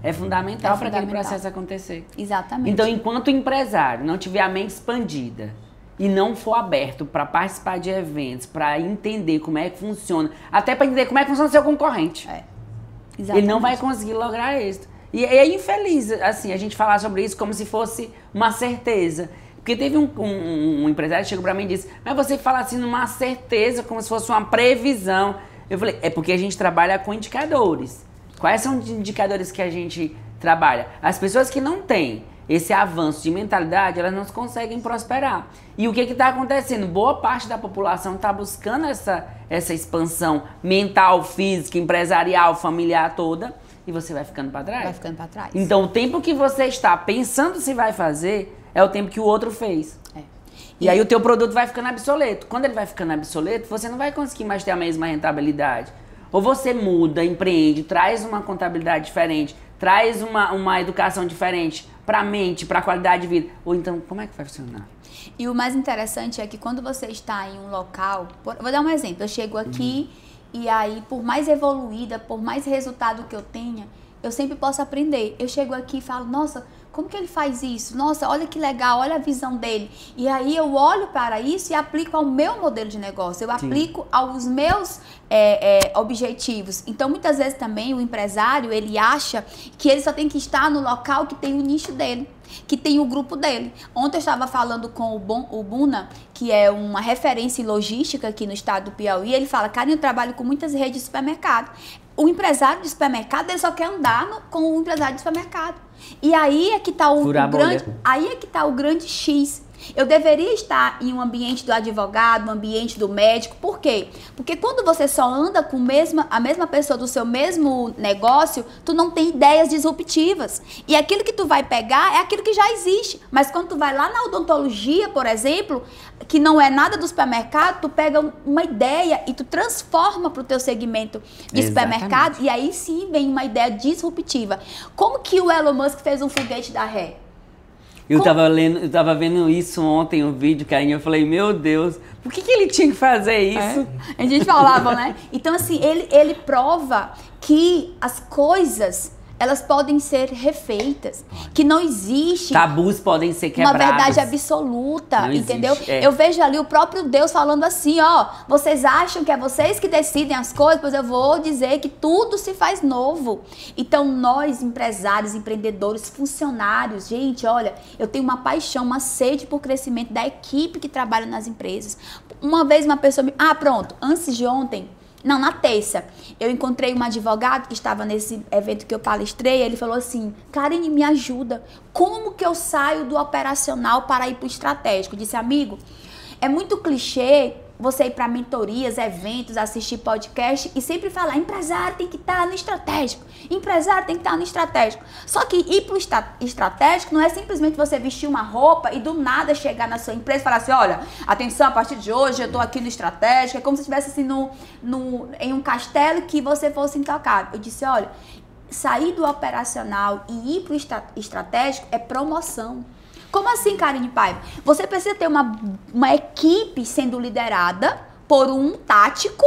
É fundamental para aquele processo acontecer. Exatamente. Então, enquanto o empresário não tiver a mente expandida e não for aberto para participar de eventos, para entender como é que funciona, até para entender como é que funciona o seu concorrente, ele não vai conseguir lograr êxito. E é infeliz, assim, a gente falar sobre isso como se fosse uma certeza. Porque teve um empresário que chegou para mim e disse, mas você fala assim numa certeza, como se fosse uma previsão. Eu falei, é porque a gente trabalha com indicadores. Quais são os indicadores que a gente trabalha? As pessoas que não têm esse avanço de mentalidade, elas não conseguem prosperar. E o que está acontecendo? Boa parte da população está buscando essa expansão mental, física, empresarial, familiar toda, e você vai ficando para trás. Vai ficando para trás. Então, o tempo que você está pensando se vai fazer, é o tempo que o outro fez. E aí o teu produto vai ficando obsoleto. Quando ele vai ficando obsoleto, você não vai conseguir mais ter a mesma rentabilidade. Ou você muda, empreende, traz uma contabilidade diferente, traz uma educação diferente para a mente, para a qualidade de vida. Ou então, como é que vai funcionar? E o mais interessante é que quando você está em um local... Vou dar um exemplo. Eu chego aqui e aí, por mais evoluída, por mais resultado que eu tenha, eu sempre posso aprender. Eu chego aqui e falo, nossa... Como que ele faz isso? Nossa, olha que legal, olha a visão dele. E aí eu olho para isso e aplico ao meu modelo de negócio. Eu aplico aos meus objetivos. Então, muitas vezes também o empresário, ele acha que ele só tem que estar no local que tem o nicho dele, que tem o grupo dele. Ontem eu estava falando com o Buna, que é uma referência em logística aqui no estado do Piauí. Ele fala, Karine, eu trabalho com muitas redes de supermercado. O empresário de supermercado, ele só quer andar com o empresário de supermercado. E aí é que está o grande X. Eu deveria estar em um ambiente do advogado, no ambiente do médico. Por quê? Porque quando você só anda com a mesma pessoa do seu mesmo negócio, tu não tem ideias disruptivas. E aquilo que tu vai pegar é aquilo que já existe. Mas quando tu vai lá na odontologia, por exemplo, que não é nada do supermercado, tu pega uma ideia e tu transforma para o teu segmento de supermercado. E aí sim vem uma ideia disruptiva. Como que o Elon Musk fez um foguete da ré? Eu tava vendo isso ontem, um vídeo, Karine, eu falei, meu Deus, por que ele tinha que fazer isso? A gente falava, né? Então, assim, ele prova que as coisas, elas podem ser refeitas, que não existe... Tabus podem ser quebrados. Uma verdade absoluta, não entendeu? Existe, Eu vejo ali o próprio Deus falando assim, ó, vocês acham que é vocês que decidem as coisas? Pois eu vou dizer que tudo se faz novo. Então, nós, empresários, empreendedores, funcionários, gente, olha, eu tenho uma paixão, uma sede por crescimento da equipe que trabalha nas empresas. Uma vez uma pessoa me... pronto, antes de ontem... Não, na terça, eu encontrei um advogado que estava nesse evento que eu palestrei, ele falou assim, Karine, me ajuda, como que eu saio do operacional para ir para o estratégico? Eu disse, amigo, é muito clichê você ir para mentorias, eventos, assistir podcast e sempre falar, empresário tem que estar no estratégico, empresário tem que estar no estratégico. Só que ir para o estratégico não é simplesmente você vestir uma roupa e do nada chegar na sua empresa e falar assim, olha, atenção, a partir de hoje eu estou aqui no estratégico, é como se estivesse assim em um castelo que você fosse intocável. Eu disse, olha, sair do operacional e ir para o estratégico é promoção. Como assim, Karine Paiva? Você precisa ter uma equipe sendo liderada por um tático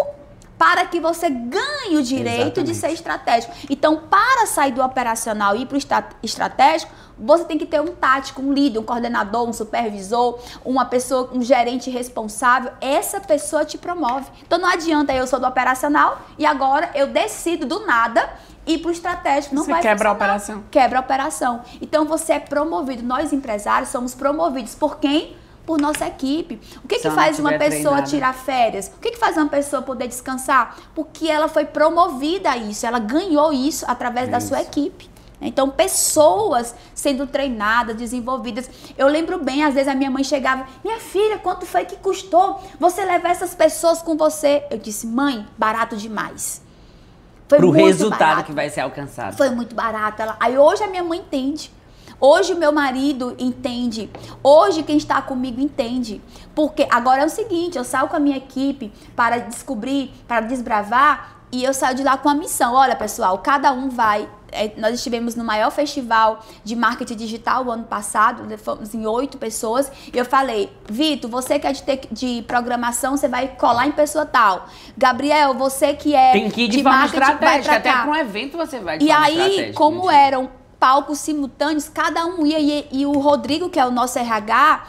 para que você ganhe o direito de ser estratégico. Então, para sair do operacional e ir para o estratégico, você tem que ter um tático, um líder, um coordenador, um supervisor, uma pessoa, um gerente responsável. Essa pessoa te promove. Então, não adianta eu sou do operacional e agora eu decido do nada ir para o estratégico. Não vai funcionar. Quebra a operação. Quebra a operação. Então, você é promovido. Nós, empresários, somos promovidos. Por quem? Por nossa equipe. O que faz uma pessoa tirar férias? O que faz uma pessoa poder descansar? Porque ela foi promovida a isso. Ela ganhou isso através da sua equipe. Então, pessoas sendo treinadas, desenvolvidas. Eu lembro bem, às vezes a minha mãe chegava, minha filha, quanto foi que custou você levar essas pessoas com você? Eu disse, mãe, barato demais. Foi pro muito resultado barato. Que vai ser alcançado. Foi muito barato. Aí hoje a minha mãe entende. Hoje o meu marido entende. Hoje quem está comigo entende. Porque agora é o seguinte, eu saio com a minha equipe para descobrir, para desbravar, e eu saio de lá com a missão. Olha, pessoal, cada um vai... Nós estivemos no maior festival de marketing digital o ano passado, fomos em 8 pessoas, e eu falei, Vitor, você que é de programação, você vai colar em pessoa tal. Gabriel, você que é tem que ir de forma estratégica, até para um evento você vai de forma estratégica. E aí, como eram palcos simultâneos, cada um ia, e o Rodrigo, que é o nosso RH,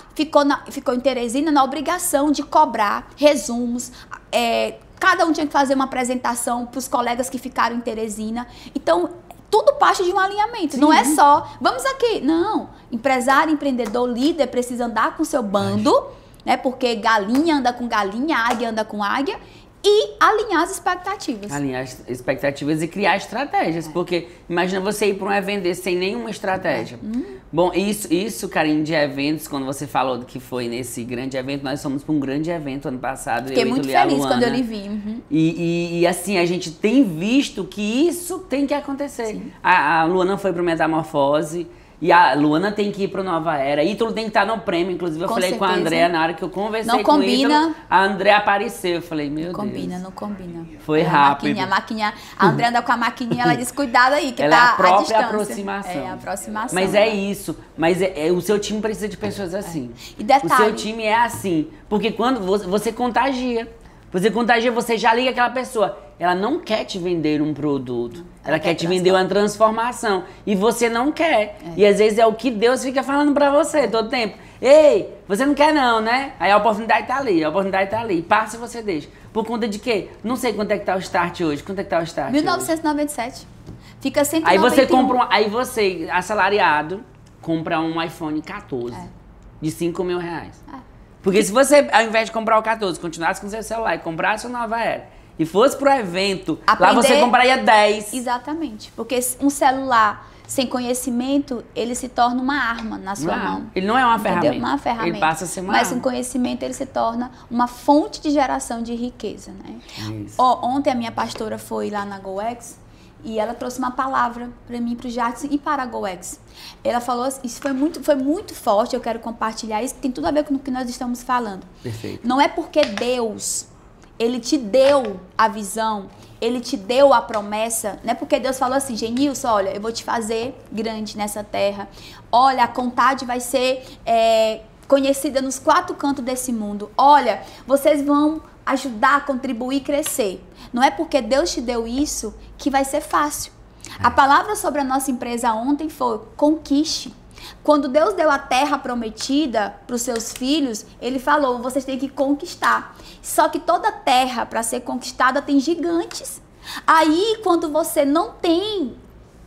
ficou em Teresina na obrigação de cobrar resumos, cada um tinha que fazer uma apresentação para os colegas que ficaram em Teresina. Então, tudo parte de um alinhamento. Sim. Não é só, vamos aqui. Não. Empresário, empreendedor, líder precisa andar com seu bando, né? Porque galinha anda com galinha, águia anda com águia. E alinhar as expectativas. Alinhar as expectativas e criar estratégias. Porque imagina você ir para um evento desse sem nenhuma estratégia. Bom, isso, Karine, de eventos, quando você falou que foi nesse grande evento, nós fomos para um grande evento ano passado. Fiquei muito feliz quando eu lhe vi. E assim, a gente tem visto que isso tem que acontecer. A Luana foi para o Metamorfose. E a Luana tem que ir pro Nova Era. Ítalo tem que estar no prêmio. Inclusive, eu falei com a Andréa na hora que eu conversei com o Ítalo. A Andréa apareceu. Eu falei, meu Deus. Não combina. Foi rápido. A maquininha, a Andréa anda com a maquininha, ela diz, cuidado aí, que ela tá é a própria à distância. aproximação. É, a aproximação. Mas é isso. Mas o seu time precisa de pessoas assim. E detalhe. O seu time é assim. Porque quando você contagia. Você já liga aquela pessoa. Ela não quer te vender um produto. Ela quer te vender uma transformação. E você não quer. E às vezes é o que Deus fica falando pra você todo tempo. Ei, você não quer não, né? Aí a oportunidade tá ali, Passa e você deixa. Por conta de quê? Não sei quanto é que tá o start hoje. Quanto é que tá o start 1997. Fica 191. Aí você compra aí você, assalariado, compra um iPhone 14 de 5 mil reais. Porque se você, ao invés de comprar o 14, continuasse com o seu celular e comprasse o Nova Era, e fosse pro evento, lá você compraria 10. Exatamente. Porque um celular sem conhecimento, ele se torna uma arma na sua mão. Ele não é uma ferramenta. Uma ferramenta. Ele passa a ser uma Mas arma. com conhecimento, ele se torna uma fonte de geração de riqueza, né? Isso. Ontem a minha pastora foi lá na GoEx e ela trouxe uma palavra para mim, para o Jadson e para a GoEx. Ela falou, isso foi muito forte, eu quero compartilhar isso, que tem tudo a ver com o que nós estamos falando. Perfeito. Não é porque Deus, Ele te deu a visão, Ele te deu a promessa, não é porque Deus falou assim, Genilson, olha, eu vou te fazer grande nessa terra. Olha, a Contade vai ser conhecida nos 4 cantos desse mundo. Olha, vocês vão ajudar, contribuir, crescer. Não é porque Deus te deu isso que vai ser fácil. A palavra sobre a nossa empresa ontem foi conquiste. Quando Deus deu a terra prometida para os seus filhos, Ele falou, vocês têm que conquistar. Só que toda terra, para ser conquistada, tem gigantes. Aí, quando você não tem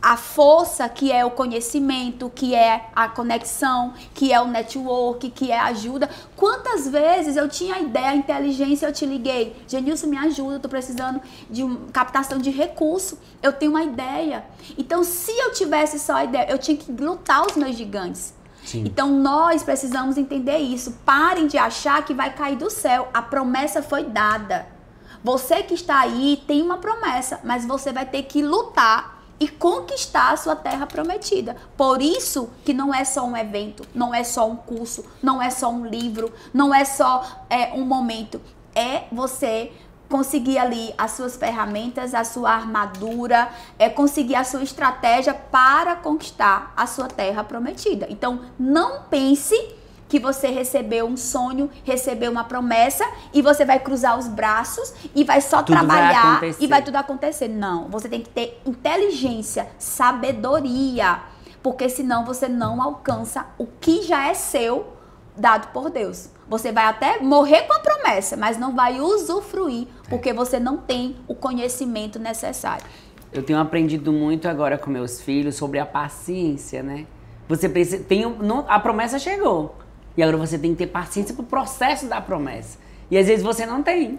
a força, que é o conhecimento, que é a conexão, que é o network, que é a ajuda. Quantas vezes eu tinha a ideia, a inteligência, eu te liguei. Genilson, me ajuda, eu tô precisando de captação de recurso. Eu tenho uma ideia. Então, se eu tivesse só a ideia, eu tinha que lutar os meus gigantes. Sim. Então, nós precisamos entender isso. Parem de achar que vai cair do céu. A promessa foi dada. Você que está aí tem uma promessa, mas você vai ter que lutar e conquistar a sua terra prometida. Por isso que não é só um evento, não é só um curso, não é só um livro, não é só um momento. É você conseguir ali as suas ferramentas, a sua armadura, conseguir a sua estratégia para conquistar a sua terra prometida. Então, não pense que você recebeu um sonho, recebeu uma promessa e você vai cruzar os braços e vai só trabalhar e vai tudo acontecer. Não, você tem que ter inteligência, sabedoria, porque senão você não alcança o que já é seu, dado por Deus. Você vai até morrer com a promessa, mas não vai usufruir, porque você não tem o conhecimento necessário. Eu tenho aprendido muito agora com meus filhos sobre a paciência, né? Você precisa, a promessa chegou. E agora você tem que ter paciência pro processo da promessa. E às vezes você não tem.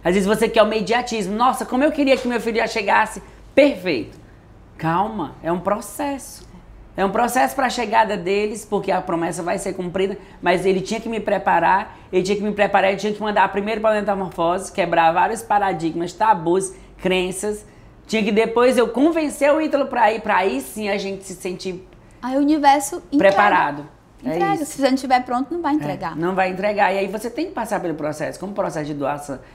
Às vezes você quer o imediatismo. Nossa, como eu queria que meu filho já chegasse perfeito. Calma, é um processo. É um processo para a chegada deles, porque a promessa vai ser cumprida, mas ele tinha que me preparar, ele tinha que mandar primeiro para a metamorfose, quebrar vários paradigmas, tabus, crenças. Tinha que depois eu convencer o Ítalo para ir, para aí sim a gente se sentir Aí o universo entrega. Preparado. Entrega. É isso. Se você não estiver pronto, não vai entregar. Não vai entregar. E aí você tem que passar pelo processo. Como o processo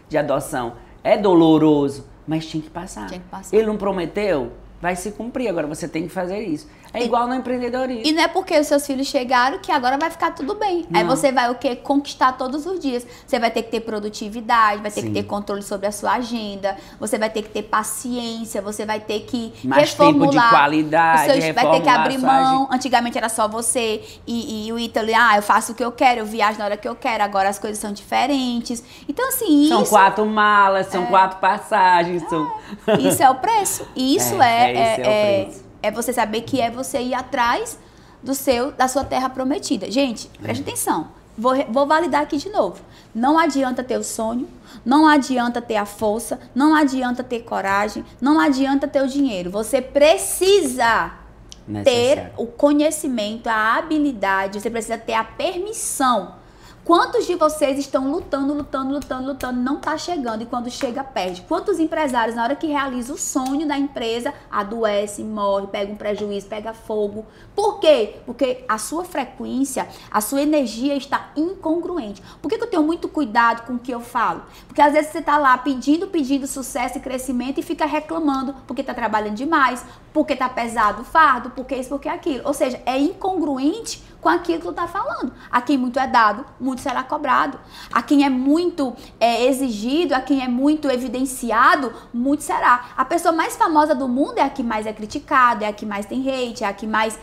de adoção é doloroso, mas tinha que passar. Tinha que passar. Ele não prometeu, vai se cumprir. Agora você tem que fazer isso. É igual no empreendedorismo. E não é porque os seus filhos chegaram que agora vai ficar tudo bem. Não. Aí você vai o quê? Conquistar todos os dias. Você vai ter que ter produtividade, vai ter Sim. que ter controle sobre a sua agenda, você vai ter que ter paciência, você vai ter que Mais reformular. tempo de qualidade, vai ter que abrir reformular a sua mão. Antigamente era só você e o Ítalo, eu faço o que eu quero, eu viajo na hora que eu quero. Agora as coisas são diferentes. Então, assim, São isso... 4 malas, são 4 passagens. Isso é o preço. Isso esse é o preço. É você saber que é você ir atrás da sua terra prometida. Gente, preste atenção. Vou validar aqui de novo. Não adianta ter o sonho, não adianta ter a força, não adianta ter coragem, não adianta ter o dinheiro. Você precisa ter o conhecimento, a habilidade, você precisa ter a permissão. Quantos de vocês estão lutando, não tá chegando e quando chega, perde? Quantos empresários, na hora que realiza o sonho da empresa, adoece, morre, pega um prejuízo, pega fogo? Por quê? Porque a sua frequência, a sua energia está incongruente. Por que eu tenho muito cuidado com o que eu falo? Porque às vezes você tá lá pedindo sucesso e crescimento e fica reclamando porque tá trabalhando demais, porque tá pesado o fardo, porque isso, porque aquilo. Ou seja, é incongruente com aquilo que tu tá falando. A quem muito é dado, muito será cobrado. A quem é muito exigido, a quem é muito evidenciado, muito será. A pessoa mais famosa do mundo é a que mais é criticada, é a que mais tem hate, é a que mais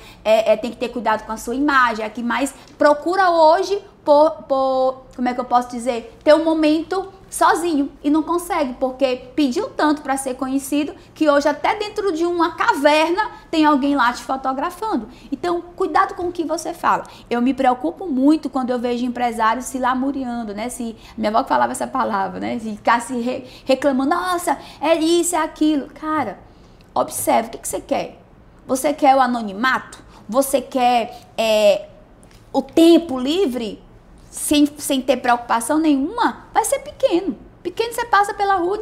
tem que ter cuidado com a sua imagem, é a que mais procura hoje como é que eu posso dizer, ter um momento sozinho e não consegue, porque pediu tanto para ser conhecido que hoje até dentro de uma caverna tem alguém lá te fotografando. Então, cuidado com o que você fala. Eu me preocupo muito quando eu vejo empresários se lamuriando, né? Minha avó que falava essa palavra, né? Ficar se reclamando, nossa, é isso, é aquilo. Cara, observe, o que você quer? Você quer o anonimato? Você quer o tempo livre? Sem ter preocupação nenhuma, vai ser pequeno. Pequeno você passa pela rua,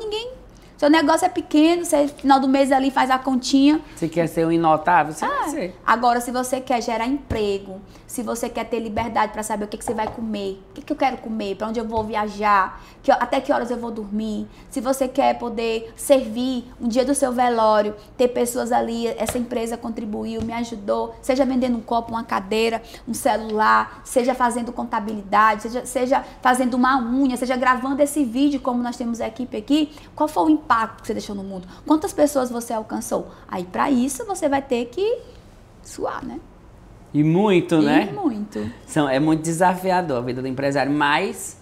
seu negócio é pequeno, você no final do mês ali faz a continha. Se quer ser um inotável, você vai ser. Agora, se você quer gerar emprego, se você quer ter liberdade para saber o que você vai comer, o que eu quero comer, para onde eu vou viajar, até que horas eu vou dormir, se você quer poder servir um dia do seu velório, ter pessoas ali, essa empresa contribuiu, me ajudou, seja vendendo um copo, uma cadeira, um celular, seja fazendo contabilidade, seja fazendo uma unha, seja gravando esse vídeo como nós temos a equipe aqui, qual foi o impacto que você deixou no mundo? Quantas pessoas você alcançou? Aí, para isso, você vai ter que suar, né? E muito, né? E muito. É muito desafiador a vida do empresário, mas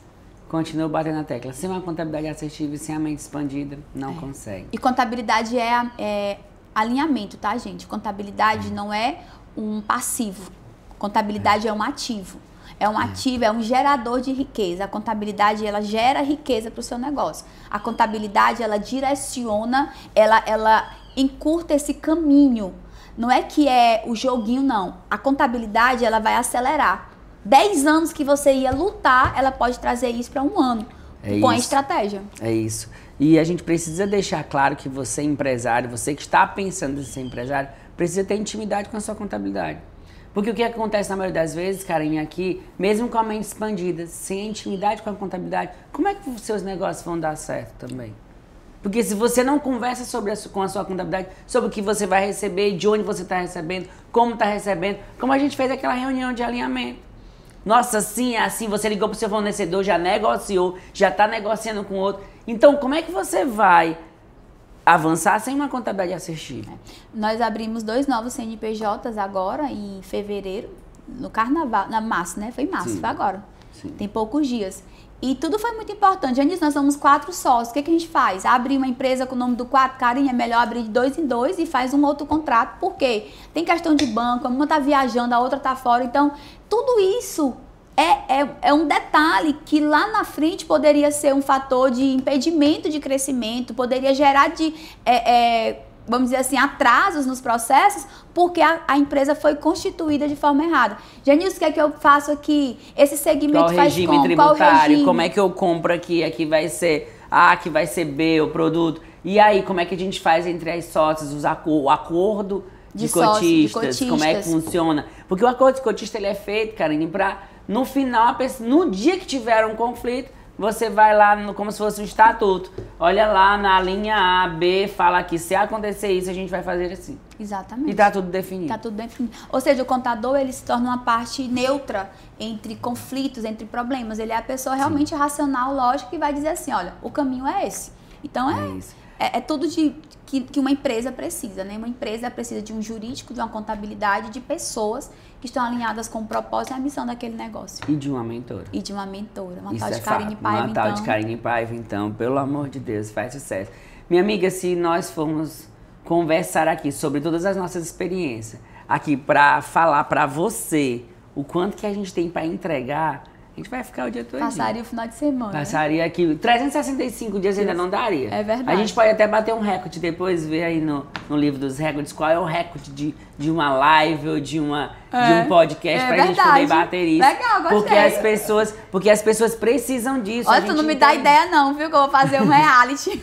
continua batendo na tecla. Sem uma contabilidade assertiva e sem a mente expandida, não consegue. E contabilidade é alinhamento, tá, gente? Contabilidade não é um passivo. Contabilidade é um ativo. É um ativo, é um gerador de riqueza. A contabilidade, ela gera riqueza para o seu negócio. A contabilidade, ela direciona, ela encurta esse caminho. Não é que é o joguinho, não. A contabilidade, ela vai acelerar. 10 anos que você ia lutar, ela pode trazer isso para um ano. Com a estratégia. É isso. E a gente precisa deixar claro que você, empresário, você que está pensando em ser empresário, precisa ter intimidade com a sua contabilidade. Porque o que acontece na maioria das vezes, Karine, aqui, mesmo com a mente expandida, sem intimidade com a contabilidade, como é que os seus negócios vão dar certo também? Porque se você não conversa com a sua contabilidade, sobre o que você vai receber, de onde você está recebendo, como está recebendo, como a gente fez aquela reunião de alinhamento. Nossa, assim, você ligou para o seu fornecedor, já negociou, já está negociando com outro. Então, como é que você vai avançar sem uma contabilidade assertiva? Nós abrimos 2 novos CNPJs agora, em fevereiro, no carnaval, na março, né? Foi em março, foi agora. Sim. Tem poucos dias. E tudo foi muito importante. Antes nós somos 4 sócios. O que a gente faz? Abrir uma empresa com o nome do 4, Karine, é melhor abrir de 2 em 2 e faz um outro contrato. Por quê? Tem questão de banco, uma tá viajando, a outra tá fora. Então, tudo isso é um detalhe que lá na frente poderia ser um fator de impedimento de crescimento, poderia gerar vamos dizer assim, atrasos nos processos, porque a empresa foi constituída de forma errada. Janilson, o que é que eu faço aqui? Esse segmento faz como? Qual regime tributário? Como é que eu compro aqui? Aqui vai ser A, aqui vai ser B, o produto. E aí, como é que a gente faz entre as sócias, o acordo de sócio, cotistas, como é que funciona. Porque o acordo de cotista ele é feito, Karine, para no final, no dia que tiver um conflito, você vai lá como se fosse um estatuto. Olha lá na linha A, B, fala que se acontecer isso, a gente vai fazer assim. Exatamente. E tá tudo definido. Tá tudo definido. Ou seja, o contador, ele se torna uma parte neutra entre conflitos, entre problemas. Ele é a pessoa realmente racional, lógica, que vai dizer assim, olha, o caminho é esse. Então é tudo que uma empresa precisa, né? Uma empresa precisa de um jurídico, de uma contabilidade, de pessoas que estão alinhadas com o propósito e a missão daquele negócio. E de uma mentora. E de uma mentora. Uma Isso tal é de Karine Paiva, Uma tal de Karine Paiva, então, pelo amor de Deus, faz sucesso. Minha amiga, se nós formos conversar aqui sobre todas as nossas experiências, aqui para falar para você o quanto que a gente tem para entregar, a gente vai ficar o dia todo. Passaria o final de semana. Passaria aqui. 365 dias ainda não daria. É verdade. A gente pode até bater um recorde depois, ver aí no livro dos recordes qual é o recorde de uma live ou de um podcast pra gente poder bater isso. Legal, gostei. Porque as pessoas precisam disso. Olha, tu não me dá ideia não, viu? Que eu vou fazer um reality.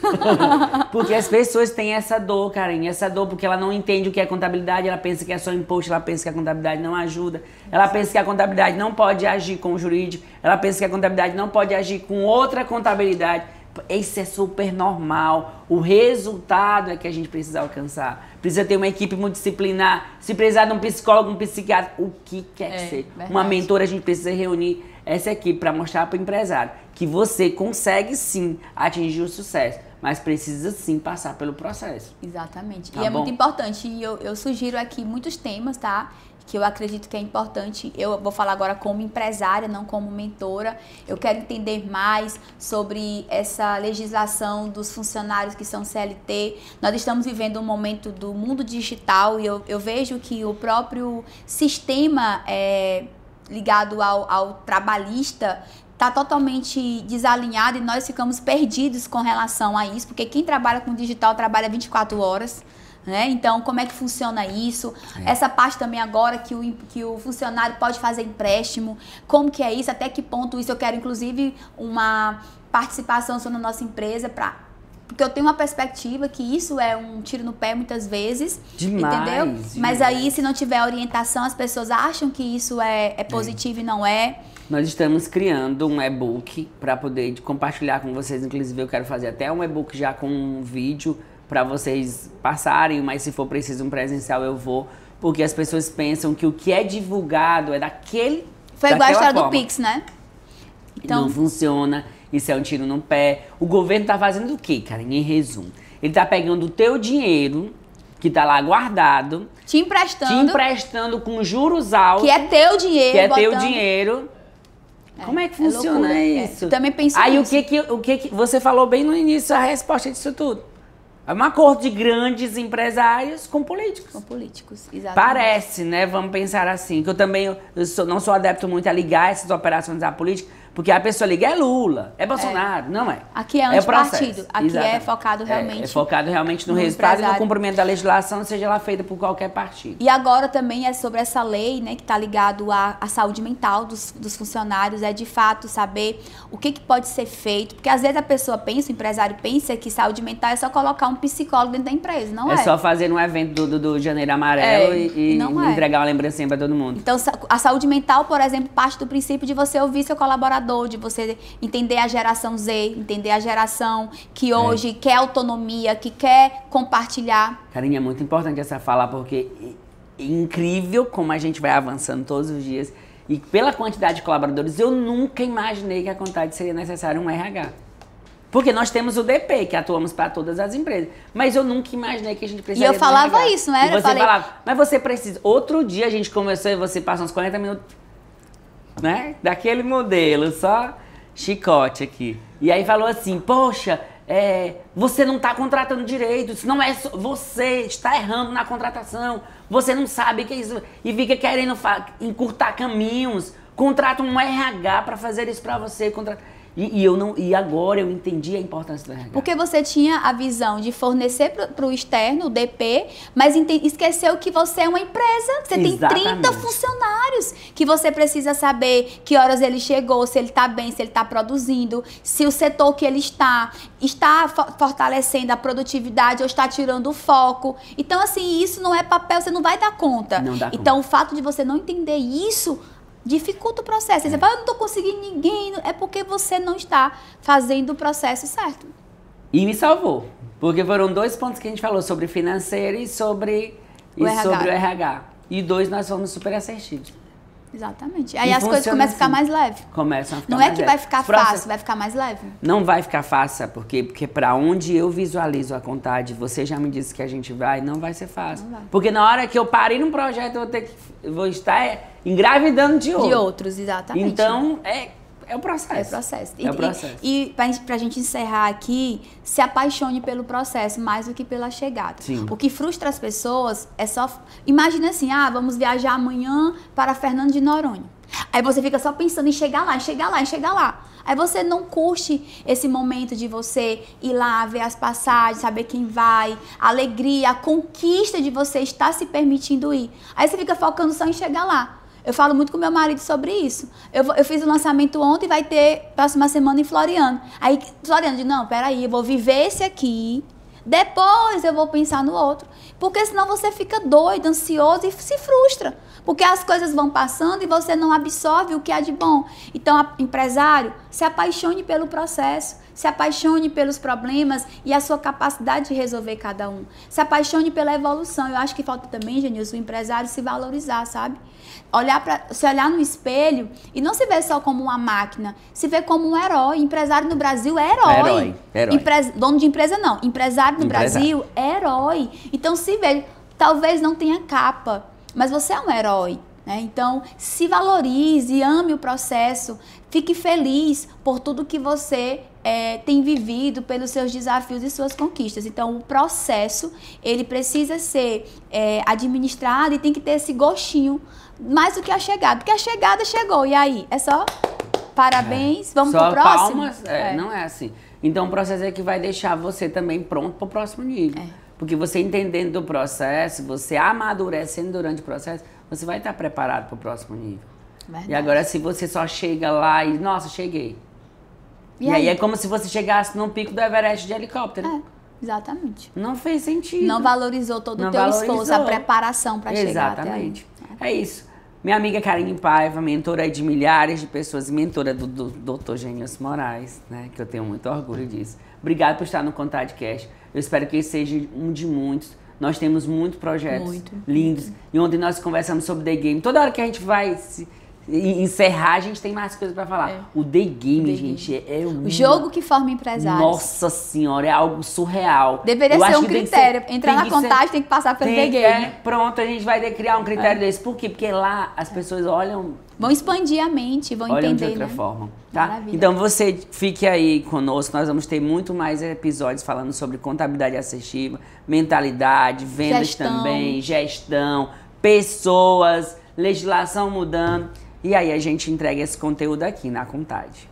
Porque as pessoas têm essa dor, Karine, essa dor porque ela não entende o que é contabilidade, ela pensa que é só imposto, ela pensa que a contabilidade não ajuda, ela pensa que a contabilidade não pode agir com o jurídico, ela pensa que a contabilidade não pode agir com outra contabilidade. Isso é super normal. O resultado é que a gente precisa alcançar. Precisa ter uma equipe multidisciplinar. Se precisar de um psicólogo, um psiquiatra, o que quer que seja. Verdade. Uma mentora, a gente precisa reunir essa equipe para mostrar para o empresário que você consegue sim atingir o sucesso, mas precisa sim passar pelo processo. Exatamente. Tá e é bom? muito importante. E eu sugiro aqui muitos temas, tá? Que eu acredito que é importante. Eu vou falar agora como empresária, não como mentora. Eu quero entender mais sobre essa legislação dos funcionários que são CLT. Nós estamos vivendo um momento do mundo digital e eu vejo que o próprio sistema ligado ao trabalhista está totalmente desalinhado e nós ficamos perdidos com relação a isso, porque quem trabalha com digital trabalha 24 horas. Né? Então, como é que funciona isso? Essa parte também agora que o funcionário pode fazer empréstimo, como que é isso? Até que ponto isso? Eu quero, inclusive, uma participação na nossa empresa porque eu tenho uma perspectiva que isso é um tiro no pé muitas vezes, Demais, entendeu? demais. Mas aí, se não tiver orientação, as pessoas acham que isso é positivo e não é. Nós estamos criando um e-book para poder compartilhar com vocês. Inclusive, eu quero fazer até um e-book já com um vídeo para vocês passarem, mas se for preciso um presencial eu vou, porque as pessoas pensam que o que é divulgado é daquele. Foi igual a história forma. do Pix, né? Então, não funciona, isso é um tiro no pé. O governo tá fazendo o quê, cara? Em resumo, ele tá pegando o teu dinheiro, que tá lá guardado, te emprestando com juros altos, que é teu dinheiro, que é teu dinheiro. Como é que funciona isso? Também penso aí nisso. o que você falou bem no início, a resposta disso tudo. É um acordo de grandes empresários com políticos. Com políticos, exatamente. Parece, né? Vamos pensar assim. Que eu também não sou adepto muito a ligar essas operações à política, porque a pessoa liga é Lula, é Bolsonaro, não é. Aqui é antipartido. Aqui exatamente. É focado realmente. É focado realmente no resultado e no cumprimento da legislação, seja ela feita por qualquer partido. E agora também é sobre essa lei, né, que está ligado à saúde mental dos funcionários, é de fato saber o que pode ser feito, porque às vezes a pessoa pensa, o empresário pensa que saúde mental é só colocar um psicólogo dentro da empresa, não é? É só fazer um evento do Janeiro Amarelo e entregar uma lembrancinha para todo mundo. Então, a saúde mental, por exemplo, parte do princípio de você ouvir seu colaborador, de você entender a geração Z, entender a geração que hoje quer autonomia, que quer compartilhar. Karine, é muito importante essa fala, porque é incrível como a gente vai avançando todos os dias. E pela quantidade de colaboradores, eu nunca imaginei que a contabilidade seria necessário um RH. Porque nós temos o DP, que atuamos para todas as empresas. Mas eu nunca imaginei que a gente precisaria. E eu falava isso, né? E você falava, mas você precisa. Outro dia a gente conversou e você passou uns 40 minutos, né? Daquele modelo, só chicote aqui. E aí falou assim, poxa, você não está contratando direito, isso não é você está errando na contratação, você não sabe que é isso. E fica querendo encurtar caminhos, contrata um RH para fazer isso para você. E agora eu entendi a importância do RH. Porque você tinha a visão de fornecer para o externo, o DP, mas esqueceu que você é uma empresa, você tem 30 funcionários, que você precisa saber que horas ele chegou, se ele está bem, se ele está produzindo, se o setor que ele está fortalecendo a produtividade ou está tirando o foco. Então, assim, isso não é papel, você não vai dar conta. Não dá então, conta. O fato de você não entender isso dificulta o processo. Você fala, eu não estou conseguindo ninguém. É porque você não está fazendo o processo certo. E me salvou. Porque foram 2 pontos que a gente falou, sobre financeiro e sobre o RH. E 2, nós fomos super assertivos. Exatamente. Aí as coisas começam a ficar mais leves. Começam a ficar não mais é que leve. vai ficar fácil, vai ficar mais leve. Não vai ficar fácil, sabe por quê? Porque para onde eu visualizo a Contade, você já me disse que a gente vai, não vai ser fácil. Não vai. Porque na hora que eu parei num projeto, eu vou estar engravidando de outros. De outros, exatamente. Então, é o processo. É o processo. É o processo. E pra gente encerrar aqui, se apaixone pelo processo mais do que pela chegada. Sim. O que frustra as pessoas é só... Imagina assim, vamos viajar amanhã para Fernando de Noronha. Aí você fica só pensando em chegar lá, em chegar lá, em chegar lá. Aí você não curte esse momento de você ir lá, ver as passagens, saber quem vai, a alegria, a conquista de você estar se permitindo ir. Aí você fica focando só em chegar lá. Eu falo muito com meu marido sobre isso. Eu fiz o lançamento ontem e vai ter próxima semana em Floriano. Aí Floriano diz, não, peraí, eu vou viver esse aqui, depois eu vou pensar no outro. Porque senão você fica doido, ansioso e se frustra. Porque as coisas vão passando e você não absorve o que há de bom. Então, empresário, se apaixone pelo processo, se apaixone pelos problemas e a sua capacidade de resolver cada um. Se apaixone pela evolução. Eu acho que falta também, Genilson, o empresário se valorizar, sabe? Se olhar no espelho e não se ver só como uma máquina, se ver como um herói. Empresário no Brasil é herói. Dono de empresa não. Empresário no Brasil é herói. Então se vê, talvez não tenha capa, mas você é um herói. Né? Então se valorize, ame o processo, fique feliz por tudo que você tem vivido, pelos seus desafios e suas conquistas. Então o processo, ele precisa ser administrado e tem que ter esse gostinho mais do que a chegada, porque a chegada chegou, e aí? É só parabéns, vamos pro próximo? Palmas, não é assim. Então o processo é que vai deixar você também pronto pro próximo nível. Porque você entendendo do processo, você amadurecendo durante o processo, você vai estar preparado pro próximo nível. Verdade. E agora se você só chega lá e, nossa, cheguei. E aí é como se você chegasse num pico do Everest de helicóptero. Exatamente. Não fez sentido. Não valorizou todo o teu esforço, a preparação para chegar até aí. Exatamente. É isso. Minha amiga Karine Paiva, mentora de milhares de pessoas, mentora do Dr. Genilson Moraes, né? Que eu tenho muito orgulho disso. Obrigado por estar no ContadeCast. Eu espero que esse seja um de muitos. Nós temos muitos projetos lindos. E ontem nós conversamos sobre The Game. Toda hora que a gente vai encerrar, a gente tem mais coisas pra falar. O The Game, gente, é o jogo que forma empresários. Nossa senhora, é algo surreal. Deveria ser um critério. Entrar na Contade tem que passar pelo The Game. Pronto, a gente vai criar um critério desse. Por quê? Porque lá as pessoas olham... Vão expandir a mente, vão entender, de outra forma, tá? Maravilha. Então você fique aí conosco, nós vamos ter muito mais episódios falando sobre contabilidade assertiva, mentalidade, vendas também, gestão, pessoas, legislação mudando. E aí a gente entrega esse conteúdo aqui na Contade.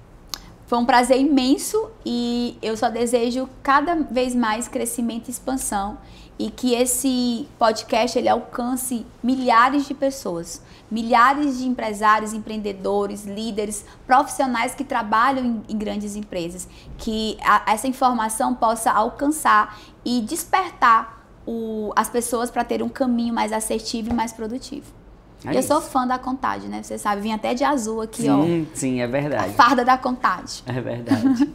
Foi um prazer imenso e eu só desejo cada vez mais crescimento e expansão e que esse podcast ele alcance milhares de pessoas, milhares de empresários, empreendedores, líderes, profissionais que trabalham em grandes empresas, que essa informação possa alcançar e despertar as pessoas para ter um caminho mais assertivo e mais produtivo. Eu sou fã da Contade, né? Você sabe, vim até de azul aqui, ó. Sim, é verdade. A farda da Contade. É verdade.